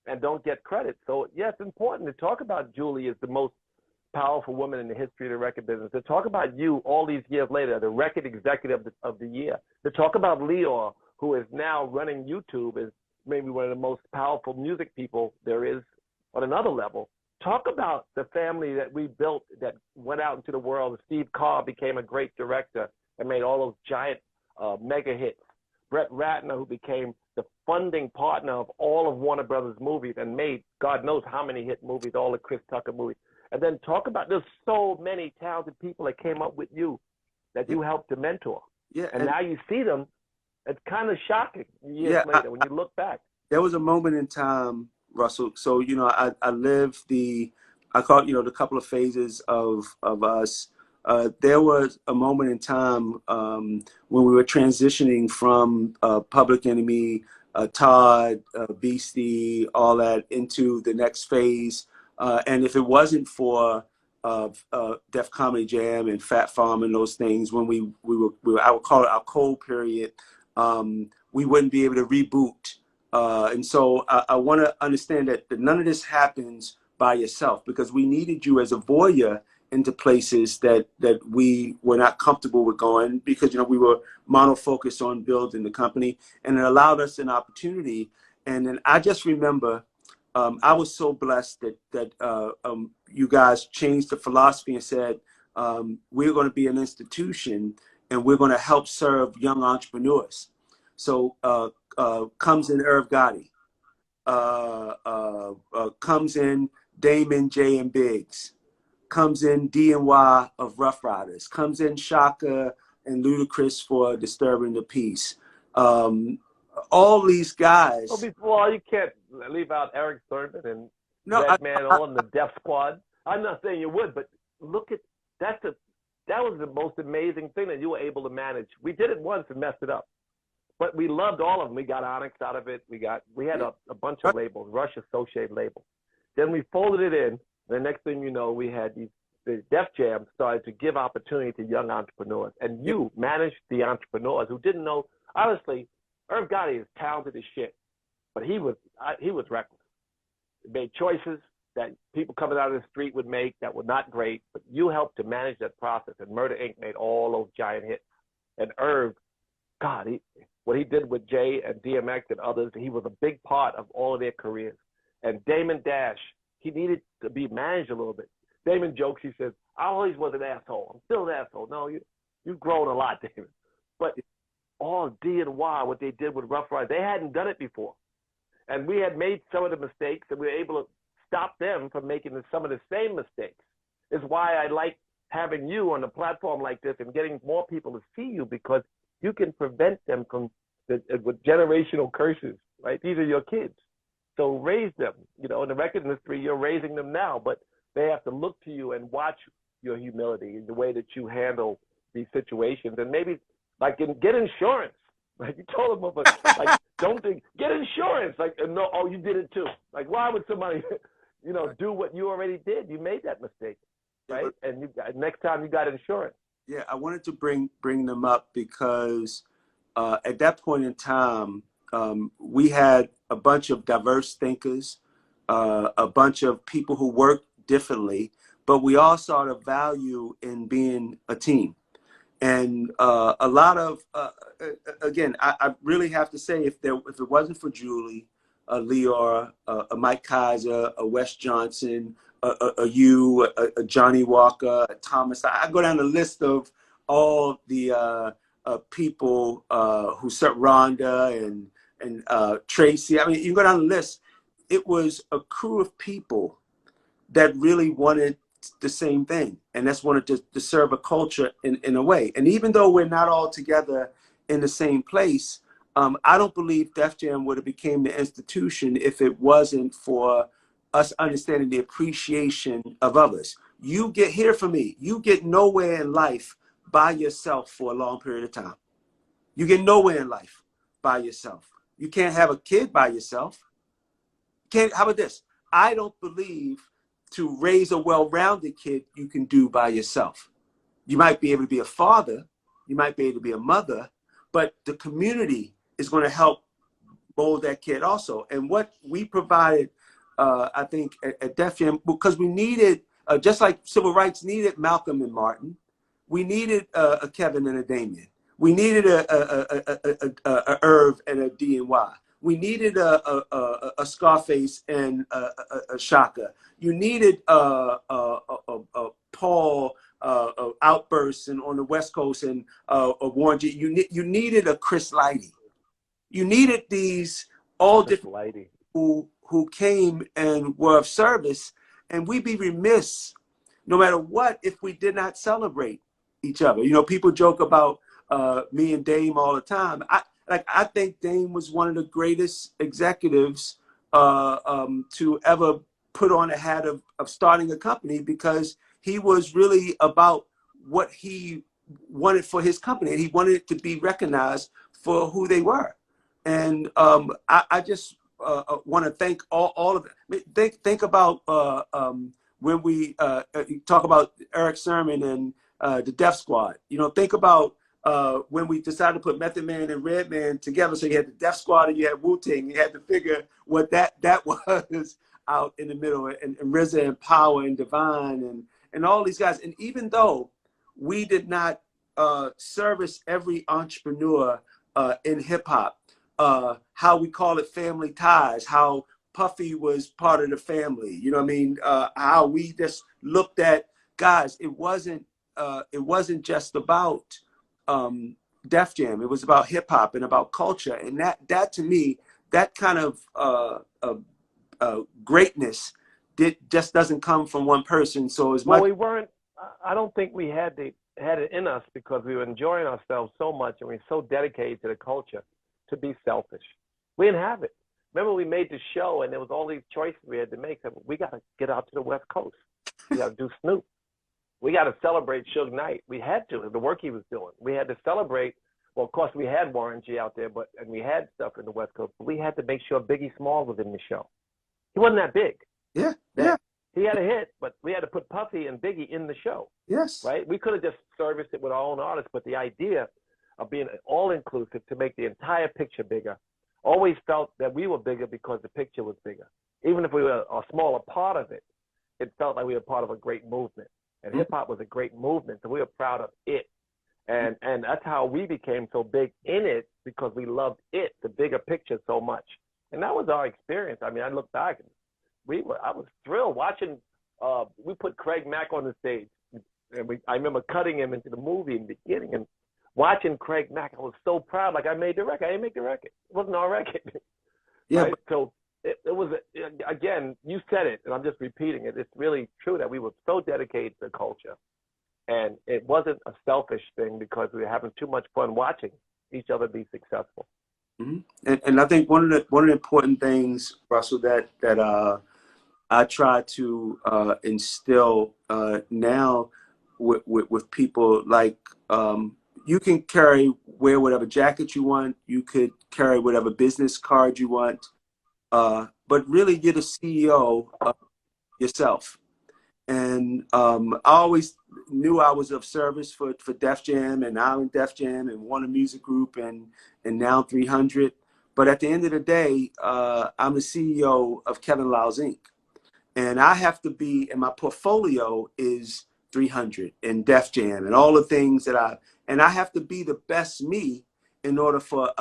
and don't get credit. So, yeah, it's important to talk about Julie as the most powerful woman in the history of the record business, to talk about you all these years later, the record executive of the year, to talk about Leo, who is now running YouTube as maybe one of the most powerful music people there is on another level. talk about the family that we built that went out into the world. Steve Carr became a great director and made all those giant mega hits. Brett Ratner, who became the funding partner of all of Warner Brothers movies and made God knows how many hit movies, all the Chris Tucker movies. And then talk about there's so many talented people that came up with you that you helped to mentor. Yeah, and now you see them. It's kind of shocking years later when you look back. There was a moment in time, Russell. So, you know, I lived I call it, you know, the couple of phases of us. There was a moment in time when we were transitioning from Public Enemy, Todd, Beastie, all that into the next phase. And if it wasn't for Def Comedy Jam and Fat Farm and those things, when we were I would call it our cold period, we wouldn't be able to reboot. And so I want to understand that none of this happens by yourself, because we needed you as a voyeur into places that we were not comfortable with going, because, you know, we were mono-focused on building the company, and it allowed us an opportunity. And then I just remember I was so blessed that you guys changed the philosophy and said, we're going to be an institution and we're going to help serve young entrepreneurs. So comes in Irv Gotti, comes in Damon J and Biggs, comes in D&Y of Rough Riders, comes in Shaka and Ludacris for Disturbing the Peace. All these guys. Well, before you can't leave out Eric Thurman and Redman, all in the Def Squad. I'm not saying you would, but look at that was the most amazing thing that you were able to manage. We did it once and messed it up, but we loved all of them. We got Onyx out of it. We had a bunch of labels, Rush associated labels. Then we folded it in. The next thing you know, we had the Def Jam started to give opportunity to young entrepreneurs, and you managed the entrepreneurs who didn't know. Honestly, Irv Gotti is talented as shit, but he was reckless. He made choices that people coming out of the street would make that were not great, but you helped to manage that process. And Murder Inc. made all those giant hits. And Irv, God, what he did with Jay and DMX and others, he was a big part of all of their careers. And Damon Dash, he needed to be managed a little bit. Damon jokes, he says, I always was an asshole. I'm still an asshole. No, you've grown a lot, Damon. But all D&Y, what they did with Rough Riders, they hadn't done it before. And we had made some of the mistakes, and we were able to stop them from making some of the same mistakes. It's why I like having you on a platform like this and getting more people to see you, because you can prevent them from with generational curses, right? These are your kids. So raise them. You know, in the record industry, you're raising them now, but they have to look to you and watch your humility and the way that you handle these situations. And maybe like get insurance. Like you told them, like don't think, get insurance. Like no, oh, you did it too. Like why would somebody, you know, do what you already did? You made that mistake, right? And next time you got insurance. Yeah, I wanted to bring them up because at that point in time, we had a bunch of diverse thinkers, a bunch of people who worked differently, but we all saw the value in being a team. And a lot of, again, I really have to say, if it wasn't for Julie, Leora, a Mike Kaiser, a Wes Johnson, a Johnny Walker, a Thomas, I go down the list of all the people who set Rhonda and Tracy. I mean, you go down the list. It was a crew of people that really wanted the same thing, and that's wanted to serve a culture in a way. And even though we're not all together in the same place, I don't believe Def Jam would have became the institution if it wasn't for us understanding the appreciation of others. You hear from me, you get nowhere in life by yourself for a long period of time. You get nowhere in life by yourself. You can't have a kid by yourself. How about this? I don't believe to raise a well-rounded kid you can do by yourself. You might be able to be a father, you might be able to be a mother, but the community is going to help mold that kid also. And what we provided, I think, at Def Jam, because we needed, just like civil rights needed Malcolm and Martin, we needed a Kevin and a Damien. We needed a Irv and a D&Y. We needed a Scarface and a Shaka. You needed a Paul outbursts and on the West Coast and a Warren G. You needed a Chris Lighty. You needed these all different who came and were of service, and we'd be remiss no matter what if we did not celebrate each other. You know, people joke about me and Dame all the time. I think Dame was one of the greatest executives to ever put on a hat of starting a company, because he was really about what he wanted for his company, and he wanted it to be recognized for who they were. And I just want to thank all of it. Think about when we talk about Eric Sermon and the Def Squad. You know, think about when we decided to put Method Man and Redman together. So you had the Def Squad and you had Wu-Tang. You had to figure what that was out in the middle, and RZA and Power and Divine and all these guys. And even though we did not service every entrepreneur in hip hop, how we call it family ties, how Puffy was part of the family, you know what I mean? How we just looked at guys. It wasn't just about Def Jam. It was about hip hop and about culture. And that to me, that kind of greatness just doesn't come from one person. So as much, we weren't. I don't think we had it in us, because we were enjoying ourselves so much and we were so dedicated to the culture to be selfish. We didn't have it. Remember, we made the show and there was all these choices we had to make. We got to get out to the West Coast. We got to do Snoop. We got to celebrate Suge Knight. We had to, the work he was doing. We had to celebrate. Well, of course, we had Warren G out there, and we had stuff in the West Coast. But we had to make sure Biggie Smalls was in the show. He wasn't that big. Yeah. He had a hit, but we had to put Puffy and Biggie in the show. Yes. Right? We could have just serviced it with our own artists, but the idea of being all-inclusive to make the entire picture bigger, always felt that we were bigger because the picture was bigger. Even if we were a smaller part of it, it felt like we were part of a great movement. And hip-hop was a great movement, so we were proud of it. And that's how we became so big in it, because we loved it, the bigger picture, so much. And that was our experience. I mean, I look back, and I was thrilled watching. We put Craig Mack on the stage, and I remember cutting him into the movie in the beginning, and watching Craig Mack, I was so proud. Like, I made the record. I didn't make the record. It wasn't our record. Yeah. Right? So it was, again, you said it, and I'm just repeating it. It's really true that we were so dedicated to the culture. And it wasn't a selfish thing, because we were having too much fun watching each other be successful. Mm-hmm. And I think one of the important things, Russell, that I try to instill now with people, like, you can wear whatever jacket you want, you could carry whatever business card you want, but really you're the CEO of yourself. And I always knew I was of service for Def Jam and Island Def Jam and Warner Music Group and now 300. But at the end of the day, I'm the CEO of Kevin Lyles Inc. And I have to be, and my portfolio is 300 and Def Jam and all the things that I have to be the best me in order for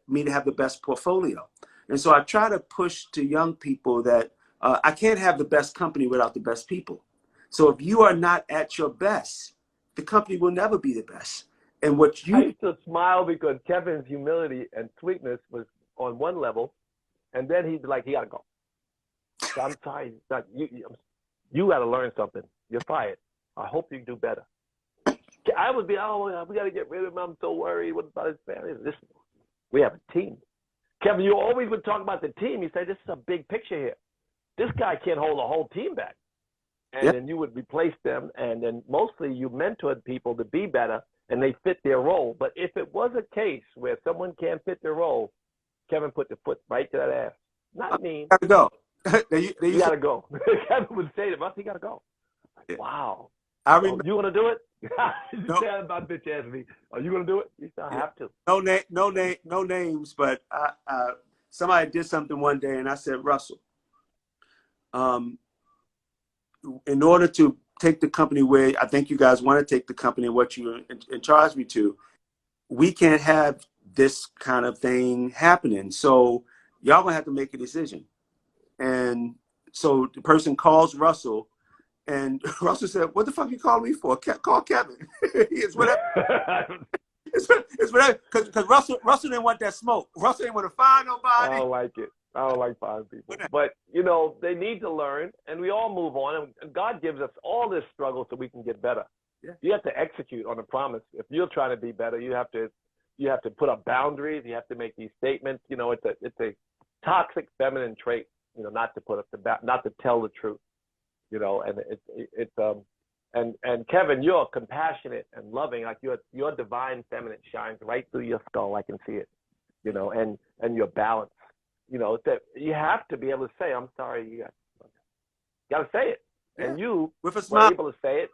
me to have the best portfolio. And so I try to push to young people that I can't have the best company without the best people. So if you are not at your best, the company will never be the best. And I used to smile because Kevin's humility and sweetness was on one level, and then he'd be like, "He gotta go. So I'm sorry, you got to learn something. You're fired. I hope you do better." I would be, "Oh, we got to get rid of him. I'm so worried. What about his family?" Listen, we have a team. Kevin, you always would talk about the team. You say, "This is a big picture here. This guy can't hold a whole team back." And then you would replace them, and then mostly you mentored people to be better, and they fit their role. But if it was a case where someone can't fit their role, Kevin put the foot right to that ass. Not mean. Gotta go. You gotta go. Kevin would say to us, "You gotta go." Like, wow. I remember. You want to do it? No. About bitch ass me. Are you gonna do it? You still have to. No names, but somebody did something one day, and I said, "Russell, in order to take the company where I think you guys want to take the company and what you charged me to, we can't have this kind of thing happening. So y'all gonna have to make a decision. And so the person calls Russell, and Russell said, "What the fuck you calling me for? Call Kevin." It's whatever. It's whatever. Because Russell didn't want that smoke. Russell didn't want to find I nobody. don't like it. I don't like firing people. But, you know, they need to learn, and we all move on. And God gives us all this struggle so we can get better. Yeah. You have to execute on a promise. If you're trying to be better, you have to put up boundaries. You have to make these statements. You know, it's a toxic feminine trait, you know, not to tell the truth. You know, and and Kevin, you're compassionate and loving, like your divine feminine shines right through your skull. I can see it, you know, and your balance, you know, that you have to be able to say, I'm sorry, you got to say it. Yeah. And you with a smile, were able to say it.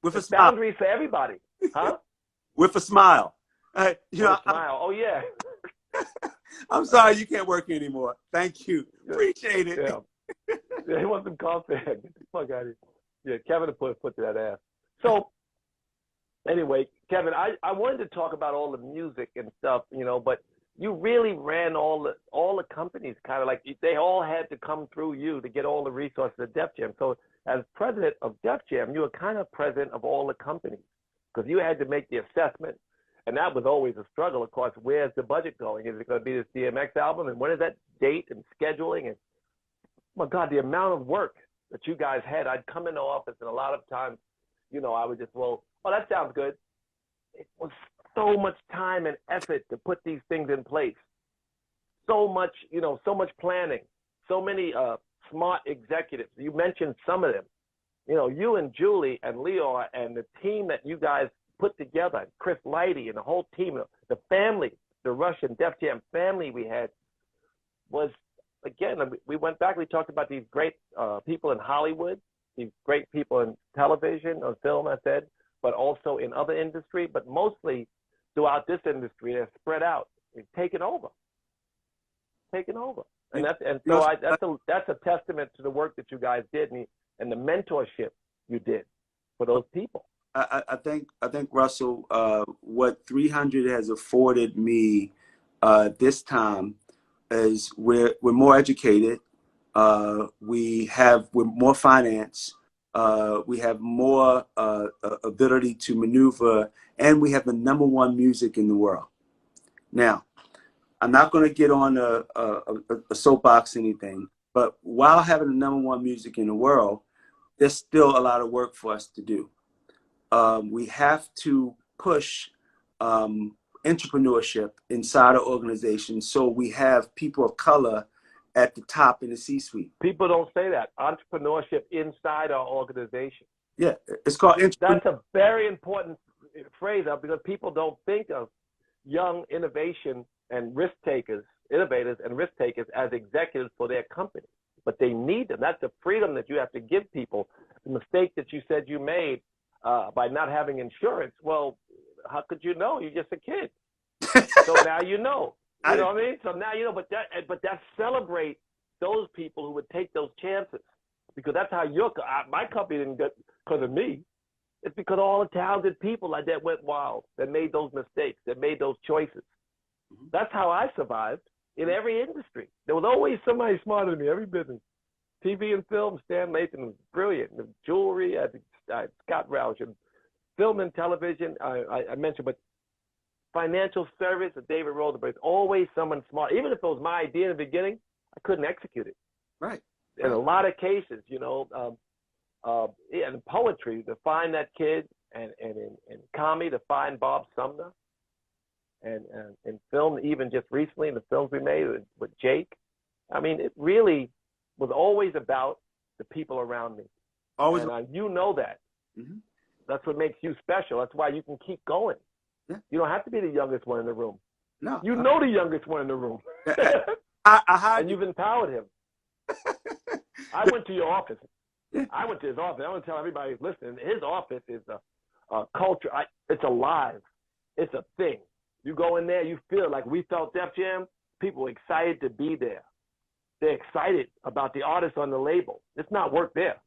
With a smile. Boundaries for everybody, huh? With a smile. You know, smile. Oh yeah. I'm sorry you can't work anymore. Thank you. Appreciate it. Yeah, he wants some coffee. Get the fuck out of here. Yeah, Kevin put to that ass. So anyway, Kevin, I wanted to talk about all the music and stuff, you know, but you really ran all the companies, kind of like they all had to come through you to get all the resources at Def Jam. So as president of Def Jam, you were kind of president of all the companies because you had to make the assessment. And that was always a struggle, of course. Where's the budget going? Is it going to be this DMX album? And when is that date and scheduling? And my God, the amount of work that you guys had. I'd come into office, and a lot of times, you know, I would just, oh, that sounds good. It was so much time and effort to put these things in place. So much, you know, so much planning. So many smart executives. You mentioned some of them. You know, you and Julie and Leo and the team that you guys put together, and Chris Lighty and the whole team, the family, the Russian Def Jam family we had was, again, we went back, we talked about these great people in Hollywood, these great people in television or film, I said, but also in other industry, but mostly throughout this industry, they're spread out. They've taken over. And that's a testament to the work that you guys did and the mentorship you did for those people. I think Russell, what 300 has afforded me this time is we're more educated. We're more finance. We have more ability to maneuver, and we have the #1 music in the world. Now, I'm not going to get on a soapbox or anything, but while having the #1 music in the world, there's still a lot of work for us to do. We have to push entrepreneurship inside our organization so we have people of color at the top in the C-suite. People don't say that. Entrepreneurship inside our organization. Yeah, it's called entrepreneurship. That's a very important phrase because people don't think of young innovation and innovators and risk takers as executives for their company. But they need them. That's the freedom that you have to give people. The mistake that you said you made by not having insurance, well, how could you know? You're just a kid. So now you know. You know what I mean? So now you know, but that celebrate those people who would take those chances, because that's how my company didn't get because of me. It's because all the talented people like that went wild, that made those mistakes, that made those choices. Mm-hmm. That's how I survived in every industry. There was always somebody smarter than me, every business. TV and film, Stan Lathan was brilliant. The jewelry, Scott Roush, and film and television, I mentioned, but financial service, David Roller, but it's always someone smart. Even if it was my idea in the beginning, I couldn't execute it. Right. In a lot of cases, you know, in poetry, to find that kid, and in comedy, to find Bob Sumner, and in film, even just recently in the films we made with Jake. I mean, it really was always about the people around me. Always. And you know that. Mm-hmm. That's what makes you special. That's why you can keep going. Yeah. You don't have to be the youngest one in the room. No. You know the youngest one in the room. And you've empowered him. I went to your office. Yeah. I went to his office. I want to tell everybody who's listening, his office is a culture. It's alive. It's a thing. You go in there, you feel like we felt Def Jam. People are excited to be there. They're excited about the artists on the label. It's not work there.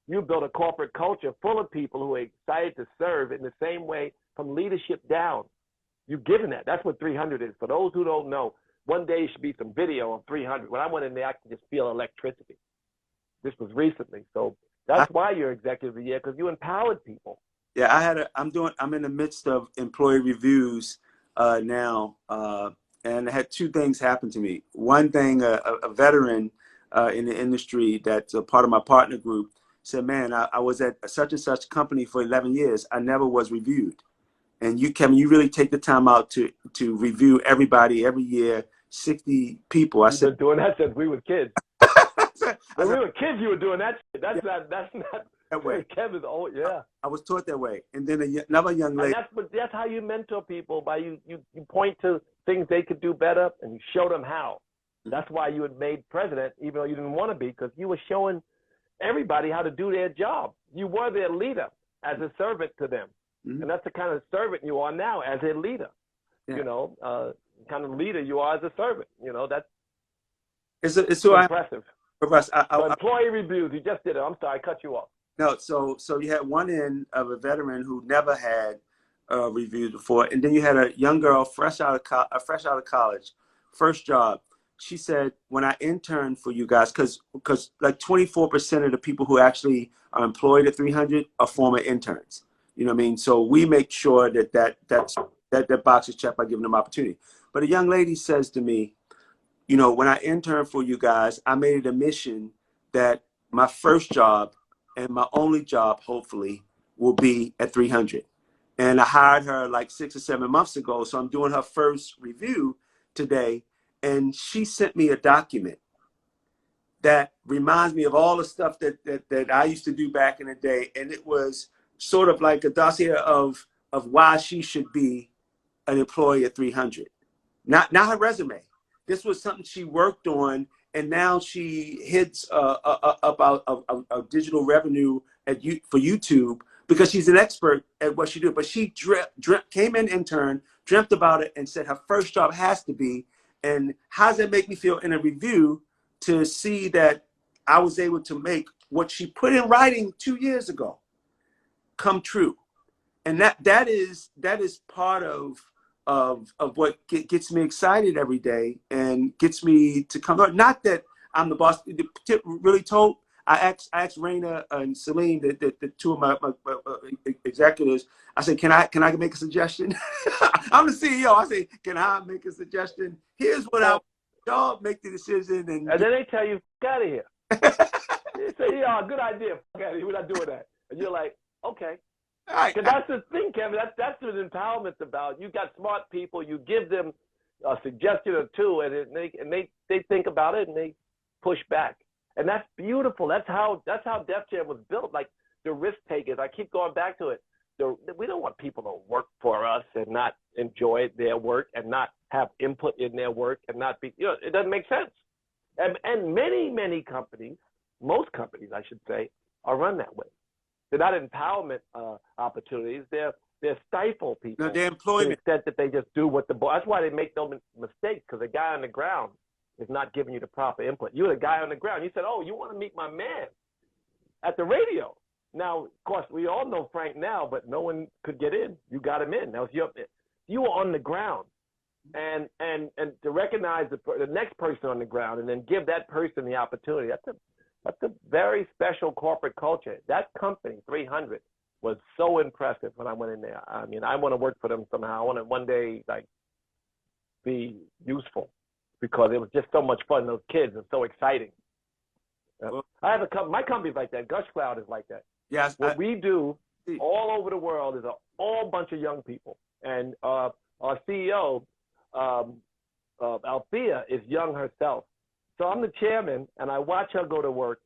You build a corporate culture full of people who are excited to serve in the same way from leadership down. You've given that. That's what 300 is. For those who don't know, one day should be some video on 300. When I went in there, I could just feel electricity. This was recently. So that's why you're executive of the year, because you empowered people. Yeah, I'm in the midst of employee reviews now, and I had two things happen to me. One thing, a veteran in the industry that's a part of my partner group said, "Man, I was at such and such company for 11 years. I never was reviewed. And you, Kevin, you really take the time out to review everybody every year, 60 people." You've been doing that since we were kids. When we were kids, you were doing that shit. That's not that way. Kevin's old, yeah. I was taught that way. And then another young lady. And that's how you mentor people, by you point to things they could do better and you show them how. That's why you had made president, even though you didn't want to be, because you were showing everybody how to do their job. You were their leader as a servant to them. And that's the kind of servant you are now as a leader. Yeah. You know, kind of leader you are as a servant. You know, that's it's so impressive. So employee reviews, you just did it. I'm sorry, I cut you off. No, so you had one end of a veteran who never had reviews before, and then you had a young girl fresh out of college, first job. She said, when I interned for you guys, because like 24% of the people who actually are employed at 300 are former interns. You know what I mean? So we make sure that box is checked by giving them opportunity. But a young lady says to me, you know, when I interned for you guys, I made it a mission that my first job and my only job, hopefully, will be at 300. And I hired her like 6 or 7 months ago. So I'm doing her first review today. And she sent me a document that reminds me of all the stuff that I used to do back in the day. And it was sort of like a dossier of why she should be an employee at 300. Not her resume. This was something she worked on, and now she hits about digital revenue for YouTube because she's an expert at what she do. But she came in intern, dreamt about it, and said her first job has to be. And how does that make me feel in a review to see that I was able to make what she put in writing 2 years ago come true? And that is part of what gets me excited every day and gets me to come out. Not that I'm the boss. Really told, I asked Raina and Celine, the two of my executives. I said, can I make a suggestion? I'm the CEO. I say, can I make a suggestion? Here's what y'all make the decision. And then they tell you, get out of here. They say, yeah, good idea. Get out of here. We're not doing that. And you're like, okay. Right. That's the thing, Kevin. That's what empowerment's about. You got smart people. You give them a suggestion or two, and they think about it and they push back. And that's beautiful. That's how Def Jam was built. Like the risk takers. I keep going back to it. We don't want people to work for us and not enjoy their work and not have input in their work and not be. You know, it doesn't make sense. And many companies, most companies, I should say, are run that way. They're not empowerment opportunities. They're stifle people. No, they're employment. To the extent that they just do what the boss. That's why they make no mistakes, because the guy on the ground is not giving you the proper input. You're the guy on the ground. You said, "Oh, you want to meet my man at the radio." Now, of course, we all know Frank now, but no one could get in. You got him in. Now you were on the ground, and to recognize the next person on the ground and then give that person the opportunity. That's a very special corporate culture. That company, 300, was so impressive when I went in there. I mean, I want to work for them somehow. I want to one day be useful because it was just so much fun. Those kids are so exciting. I have my company's like that. Gush Cloud is like that. Yes. What we do all over the world is all bunch of young people, and our CEO, Althea, is young herself. So I'm the chairman, and I watch her go to work,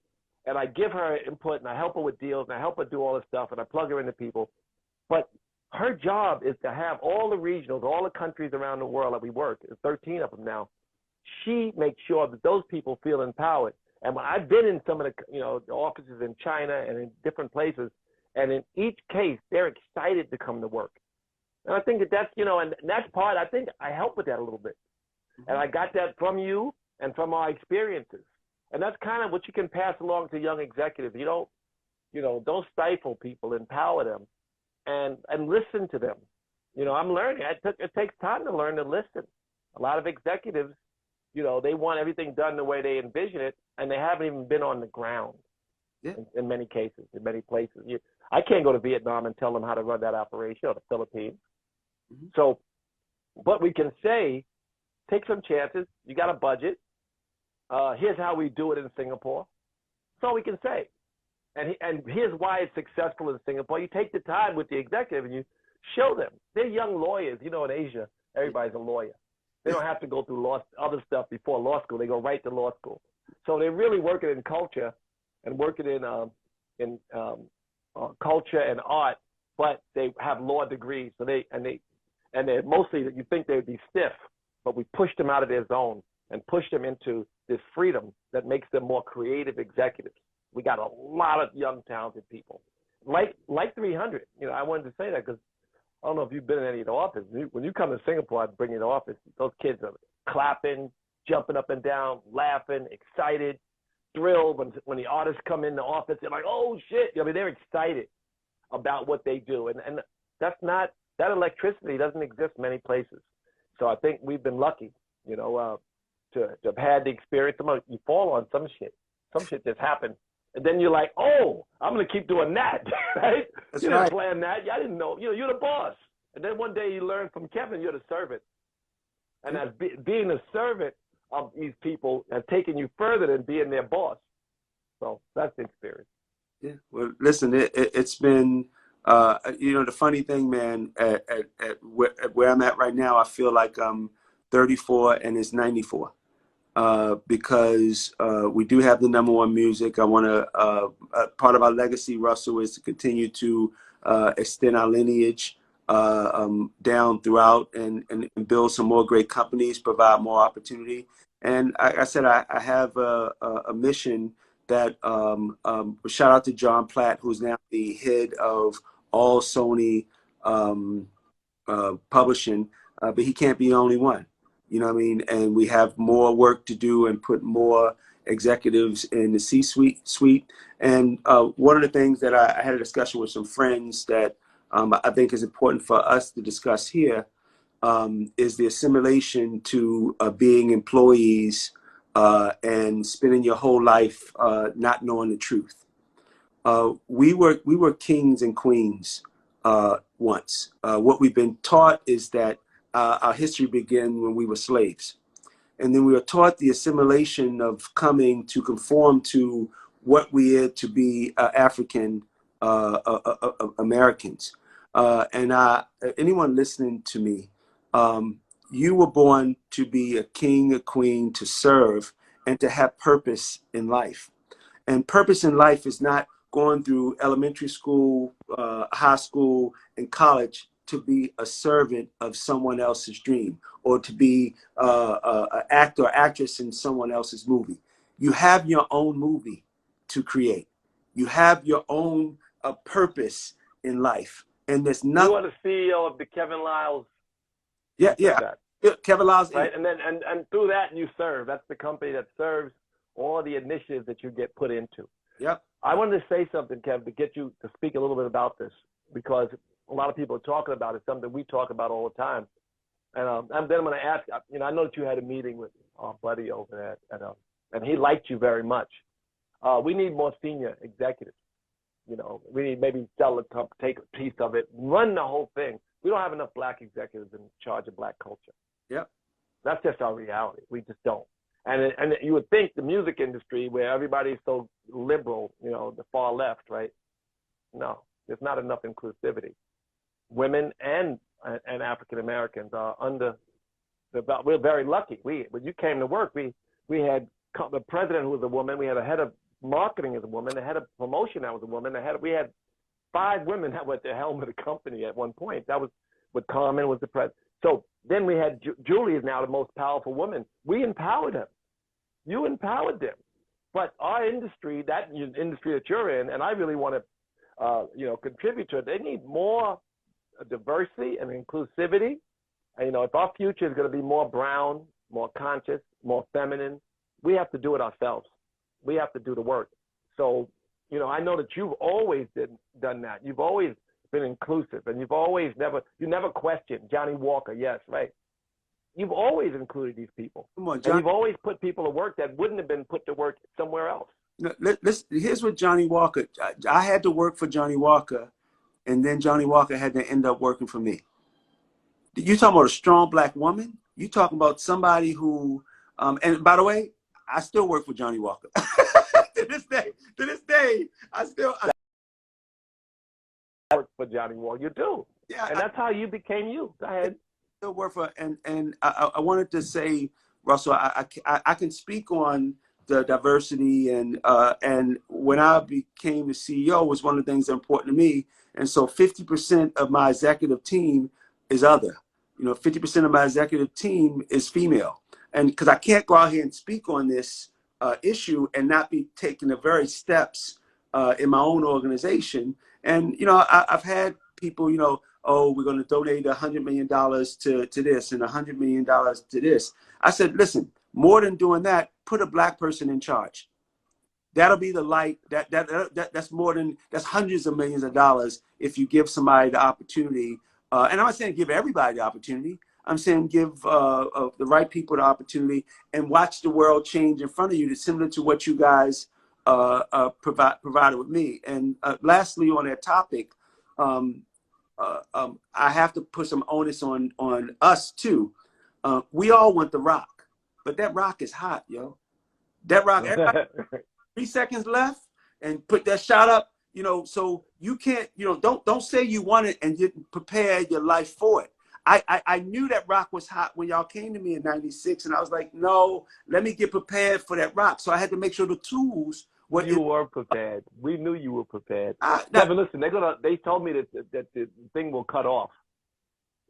and I give her input, and I help her with deals, and I help her do all this stuff, and I plug her into people. But her job is to have all the regionals, all the countries around the world that we work, 13 of them now. She makes sure that those people feel empowered. And when I've been in some of the offices in China and in different places, and in each case, they're excited to come to work. And I think that's, and that's part, I think I help with that a little bit. And I got that from you and from our experiences. And that's kind of what you can pass along to young executives. Don't stifle people, empower them, and listen to them. I'm learning. It takes time to learn to listen. A lot of executives They want everything done the way they envision it, and they haven't even been on the ground Yeah. in many cases, in many places. I can't go to Vietnam and tell them how to run that operation, or the Philippines. Mm-hmm. So, but we can say, take some chances. You got a budget. Here's how we do it in Singapore. That's all we can say. And here's why it's successful in Singapore. You take the time with the executive and you show them. They're young lawyers. In Asia, everybody's a lawyer. They don't have to go through other stuff before law school. They go right to law school. So they're really working in culture and working in culture and art, but they have law degrees. So they're mostly, you think they'd be stiff, but we pushed them out of their zone and pushed them into this freedom that makes them more creative executives. We got a lot of young, talented people, like 300. I wanted to say that because I don't know if you've been in any of the office. When you come to Singapore, I bring you to the office. Those kids are clapping, jumping up and down, laughing, excited, thrilled. When the artists come in the office, they're like, "Oh shit!" They're excited about what they do, and that electricity doesn't exist many places. So I think we've been lucky, to have had the experience. You fall on some shit. Some shit just happened. And then you're like, oh, I'm going to keep doing that, right? That's you right. didn't plan that. I didn't know. You're the boss. And then one day you learn from Kevin, you're the servant. And as being a servant of these people has taken you further than being their boss. So that's the experience. Yeah. Well, listen, it's been, the funny thing, man, at where I'm at right now, I feel like I'm 34 and it's 94. Because we do have the #1 music. I want to, part of our legacy, Russell, is to continue to extend our lineage down throughout and build some more great companies, provide more opportunity. And I said, I have a mission that, shout out to John Platt, who's now the head of all Sony publishing, but he can't be the only one. You know what I mean? And we have more work to do and put more executives in the C-suite. And one of the things that I had a discussion with some friends that I think is important for us to discuss here is the assimilation to being employees and spending your whole life not knowing the truth. We were kings and queens once. What we've been taught is that our history began when we were slaves. And then we were taught the assimilation of coming to conform to what we are to be African Americans. And anyone listening to me, you were born to be a king, a queen, to serve, and to have purpose in life. And purpose in life is not going through elementary school, high school, and college to be a servant of someone else's dream or to be an actor or actress in someone else's movie. You have your own movie to create. You have your own purpose in life. And there's nothing. You are the CEO of the Kevin Lyles. Yeah. Kevin Lyles. Right, and then and through that you serve. That's the company that serves all the initiatives that you get put into. Yep. I wanted to say something, Kev, to get you to speak a little bit about this, because a lot of people are talking about it. It's something we talk about all the time. And then I'm going to ask, I know that you had a meeting with our buddy over there, and he liked you very much. We need more senior executives. We need maybe sell the company, take a piece of it, run the whole thing. We don't have enough black executives in charge of black culture. Yep. That's just our reality. We just don't. And you would think the music industry, where everybody's so liberal, the far left, right? No, there's not enough inclusivity. Women and African Americans are we're very lucky. When you came to work, we had the president who was a woman. We had a head of marketing as a woman, a head of promotion that was a woman. We had 5 women that were at the helm of the company at one point. That was what Carmen was the president. So then we had Julie is now the most powerful woman. We empowered them. You empowered them. But our industry, that industry that you're in, and I really want to, contribute to it. They need more diversity and inclusivity. And, if our future is going to be more brown, more conscious, more feminine, we have to do it ourselves. We have to do the work. So, I know that you've always done that. You've always been inclusive, and you've always never questioned Johnny Walker. Yes, right. you've always included these people. Come on, And John. you've always put people to work that wouldn't have been put to work somewhere else. Here's what Johnny Walker. I had to work for Johnny Walker, and then Johnny Walker had to end up working for me. You talking about a strong black woman? You talking about somebody who, and by the way, I still work for Johnny Walker. To this day, I Work for Johnny Walker. You do. yeah, And that's how you became you. Go ahead. still work for, and I wanted to say, Russell, I can speak on the diversity and when I became the CEO was one of the things that important to me, and so 50% of my executive team is other. 50% of my executive team is female, and because I can't go out here and speak on this issue and not be taking the very steps in my own organization. And I've had people, oh, we're going to donate $100 million to this and $100 million to this. I said, listen, more than doing that, put a black person in charge. That'll be the light. That's more than, that's hundreds of millions of dollars if you give somebody the opportunity. And I'm not saying give everybody the opportunity. I'm saying give the right people the opportunity and watch the world change in front of you, similar to what you guys provided with me. And lastly, on that topic, I have to put some onus on us too. We all want the rock, but that rock is hot, yo. That rock, everybody, 3 seconds left, and put that shot up. So you can't, don't say you want it and didn't prepare your life for it. I knew that rock was hot when y'all came to me in '96, and I was like, no, let me get prepared for that rock. So I had to make sure the tools were. You were prepared. We knew you were prepared. Now, Kevin, listen, they told me that the thing will cut off.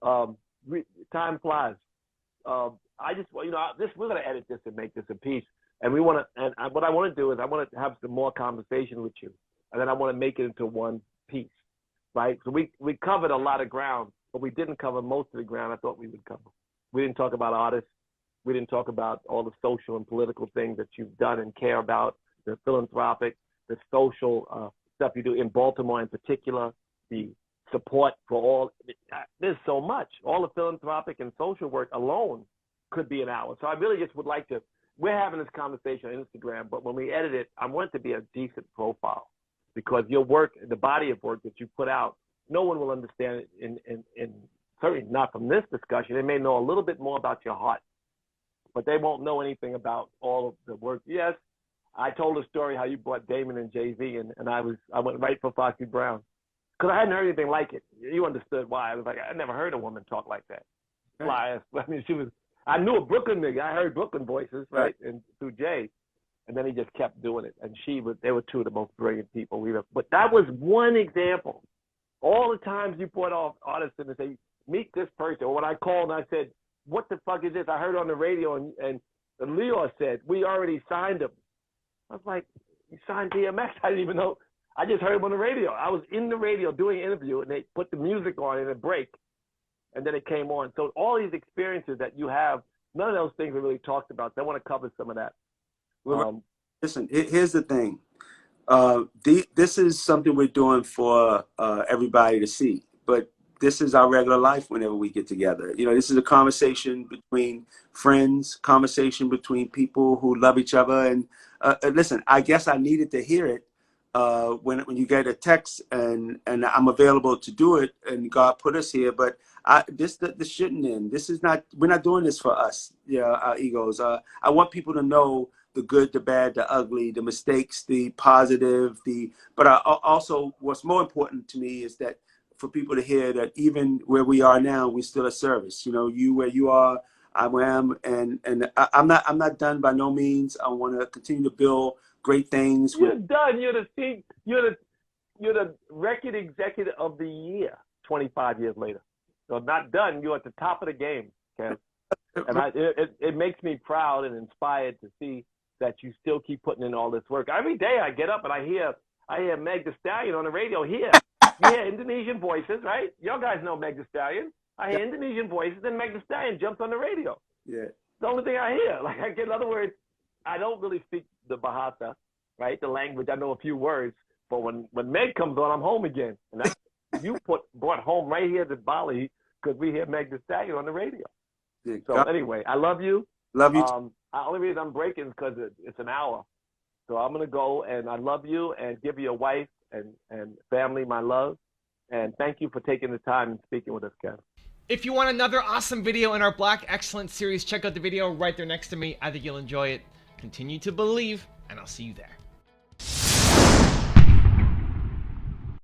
Time flies. I just, we're going to edit this and make this a piece. And we want to, and what I want to do is I want to have some more conversation with you. And then I want to make it into one piece, right? So we covered a lot of ground, but we didn't cover most of the ground I thought we would cover. We didn't talk about artists. We didn't talk about all the social and political things that you've done and care about, the philanthropic, the social stuff you do in Baltimore in particular, the support for all. There's so much. All the philanthropic and social work alone could be an hour. So I really just would like to, we're having this conversation on Instagram, but when we edit it, I want it to be a decent profile because your work, the body of work that you put out, no one will understand it in certainly not from this discussion. They may know a little bit more about your heart, but they won't know anything about all of the work. Yes, I told a story how you brought Damon and Jay-Z, and I went right for Foxy Brown because I hadn't heard anything like it. You understood why. I was like, I never heard a woman talk like that. Fly. I mean, I knew a Brooklyn nigga. I heard Brooklyn voices, right? And through Jay. And then he just kept doing it. And they were two of the most brilliant people we've ever. But that was one example. All the times you brought off artists and they say, meet this person. Or when I called and I said, what the fuck is this? I heard on the radio and Leo said, we already signed him. I was like, you signed DMX? I didn't even know. I just heard him on the radio. I was in the radio doing an interview and they put the music on in a break. And then it came on. So all these experiences that you have, none of those things are really talked about. So I want to cover some of that. Listen, here's the thing. This is something we're doing for everybody to see. But this is our regular life whenever we get together. This is a conversation between friends, conversation between people who love each other. And listen, I guess I needed to hear it when you get a text and I'm available to do it and God put us here. But this shouldn't end. This is not, we're not doing this for us, our egos. I want people to know the good, the bad, the ugly, the mistakes, the positive, but also what's more important to me is that for people to hear that even where we are now, we're still a service. You where you are, I am, and I'm not done by no means. I want to continue to build great things. You're done. You're the record executive of the year 25 years later. So not done. You're at the top of the game, Ken. And it makes me proud and inspired to see that you still keep putting in all this work. Every day I get up and I hear Meg Thee Stallion on the radio here. You hear Indonesian voices, right? Y'all guys know Meg Thee Stallion. I hear Indonesian voices, and Meg Thee Stallion jumps on the radio. Yeah. It's the only thing I hear. In other words, I don't really speak the Bahasa, right? The language. I know a few words, but when Meg comes on, I'm home again. And that's, you brought home right here to Bali because we hear Meg Thee Stallion on the radio. Yeah, So anyway, I love you. love you. The only reason I'm breaking is because it's an hour. So I'm gonna go, and I love you, and give your wife and family my love, and thank you for taking the time and speaking with us, Kev. If you want another awesome video in our Black Excellence series, check out the video right there next to me. I think you'll enjoy it. Continue to believe, and I'll see you there.